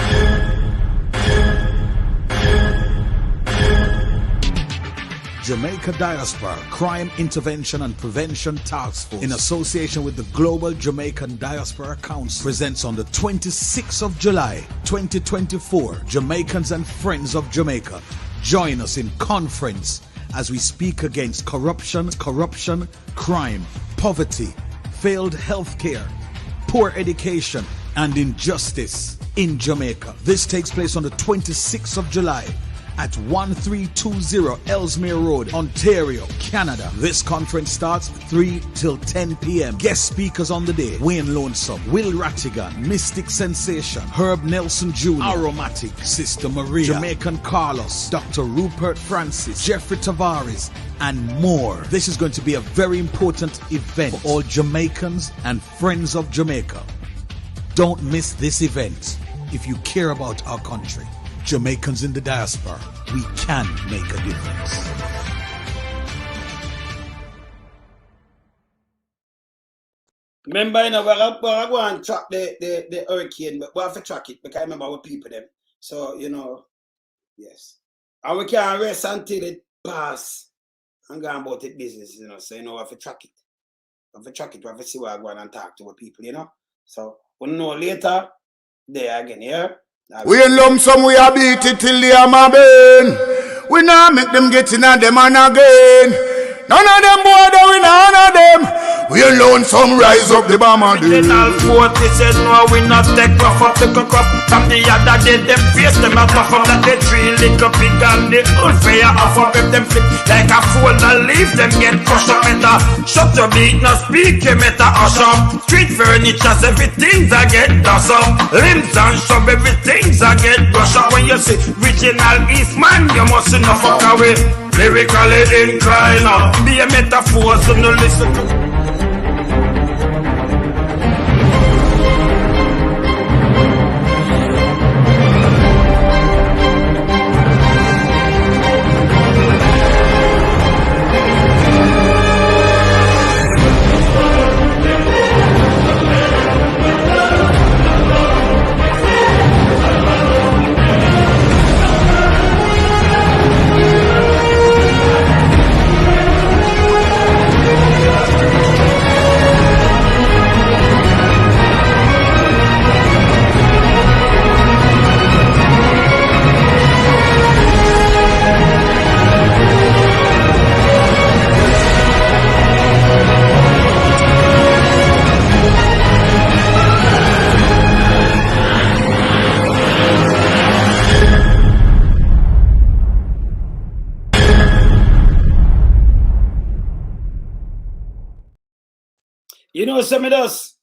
Jamaica Diaspora Crime Intervention and Prevention Task Force, in association with the Global Jamaican Diaspora Council, presents on the 26th of July 2024 Jamaicans and Friends of Jamaica. Join us in conference as we speak against corruption, crime, poverty, failed healthcare, poor education, and injustice in Jamaica. This takes place on the 26th of July at 1320 Ellesmere Road, Ontario, Canada. This conference starts 3 till 10 p.m. Guest speakers on the day: Wayne Lonesome, Will Rattigan, Mystic Sensation, Herb Nelson Jr., Aromatic, Sister Maria, Jamaican Carlos, Dr. Rupert Francis, Jeffrey Tavares, and more. This is going to be a very important event for all Jamaicans and friends of Jamaica. Don't miss this event if you care about our country. Jamaicans in the diaspora, we can make a difference. Remember, you know, we're going to track the hurricane, but we have to track it because I remember our people them. So, you know, yes. And we can't rest until it pass and go about it business, you know. So, you know, we have to track it. We have to see where I go and talk to our people, you know. So, we'll know later, there again, yeah? We in lump sum, we a beat it till they are my bane. We not make them get in and them and again. None of them boy, we none of them. We alone some rise up the bomb and do. Original 40 says no, we not take rough up the cook up. From the other day, them face them a tough up. That they tree lick up big and the old fire off up. If them flip like a fool and leave them get crushed up. Meta, shut your beat, no speak, you meta hush up. Street furniture, everything's a get dust up. Limbs and shove, everything's a get brush up. When you see original East man, you must not fuck away. Lyrically inclined, be a metaphor, so no listen to. You know, some of us,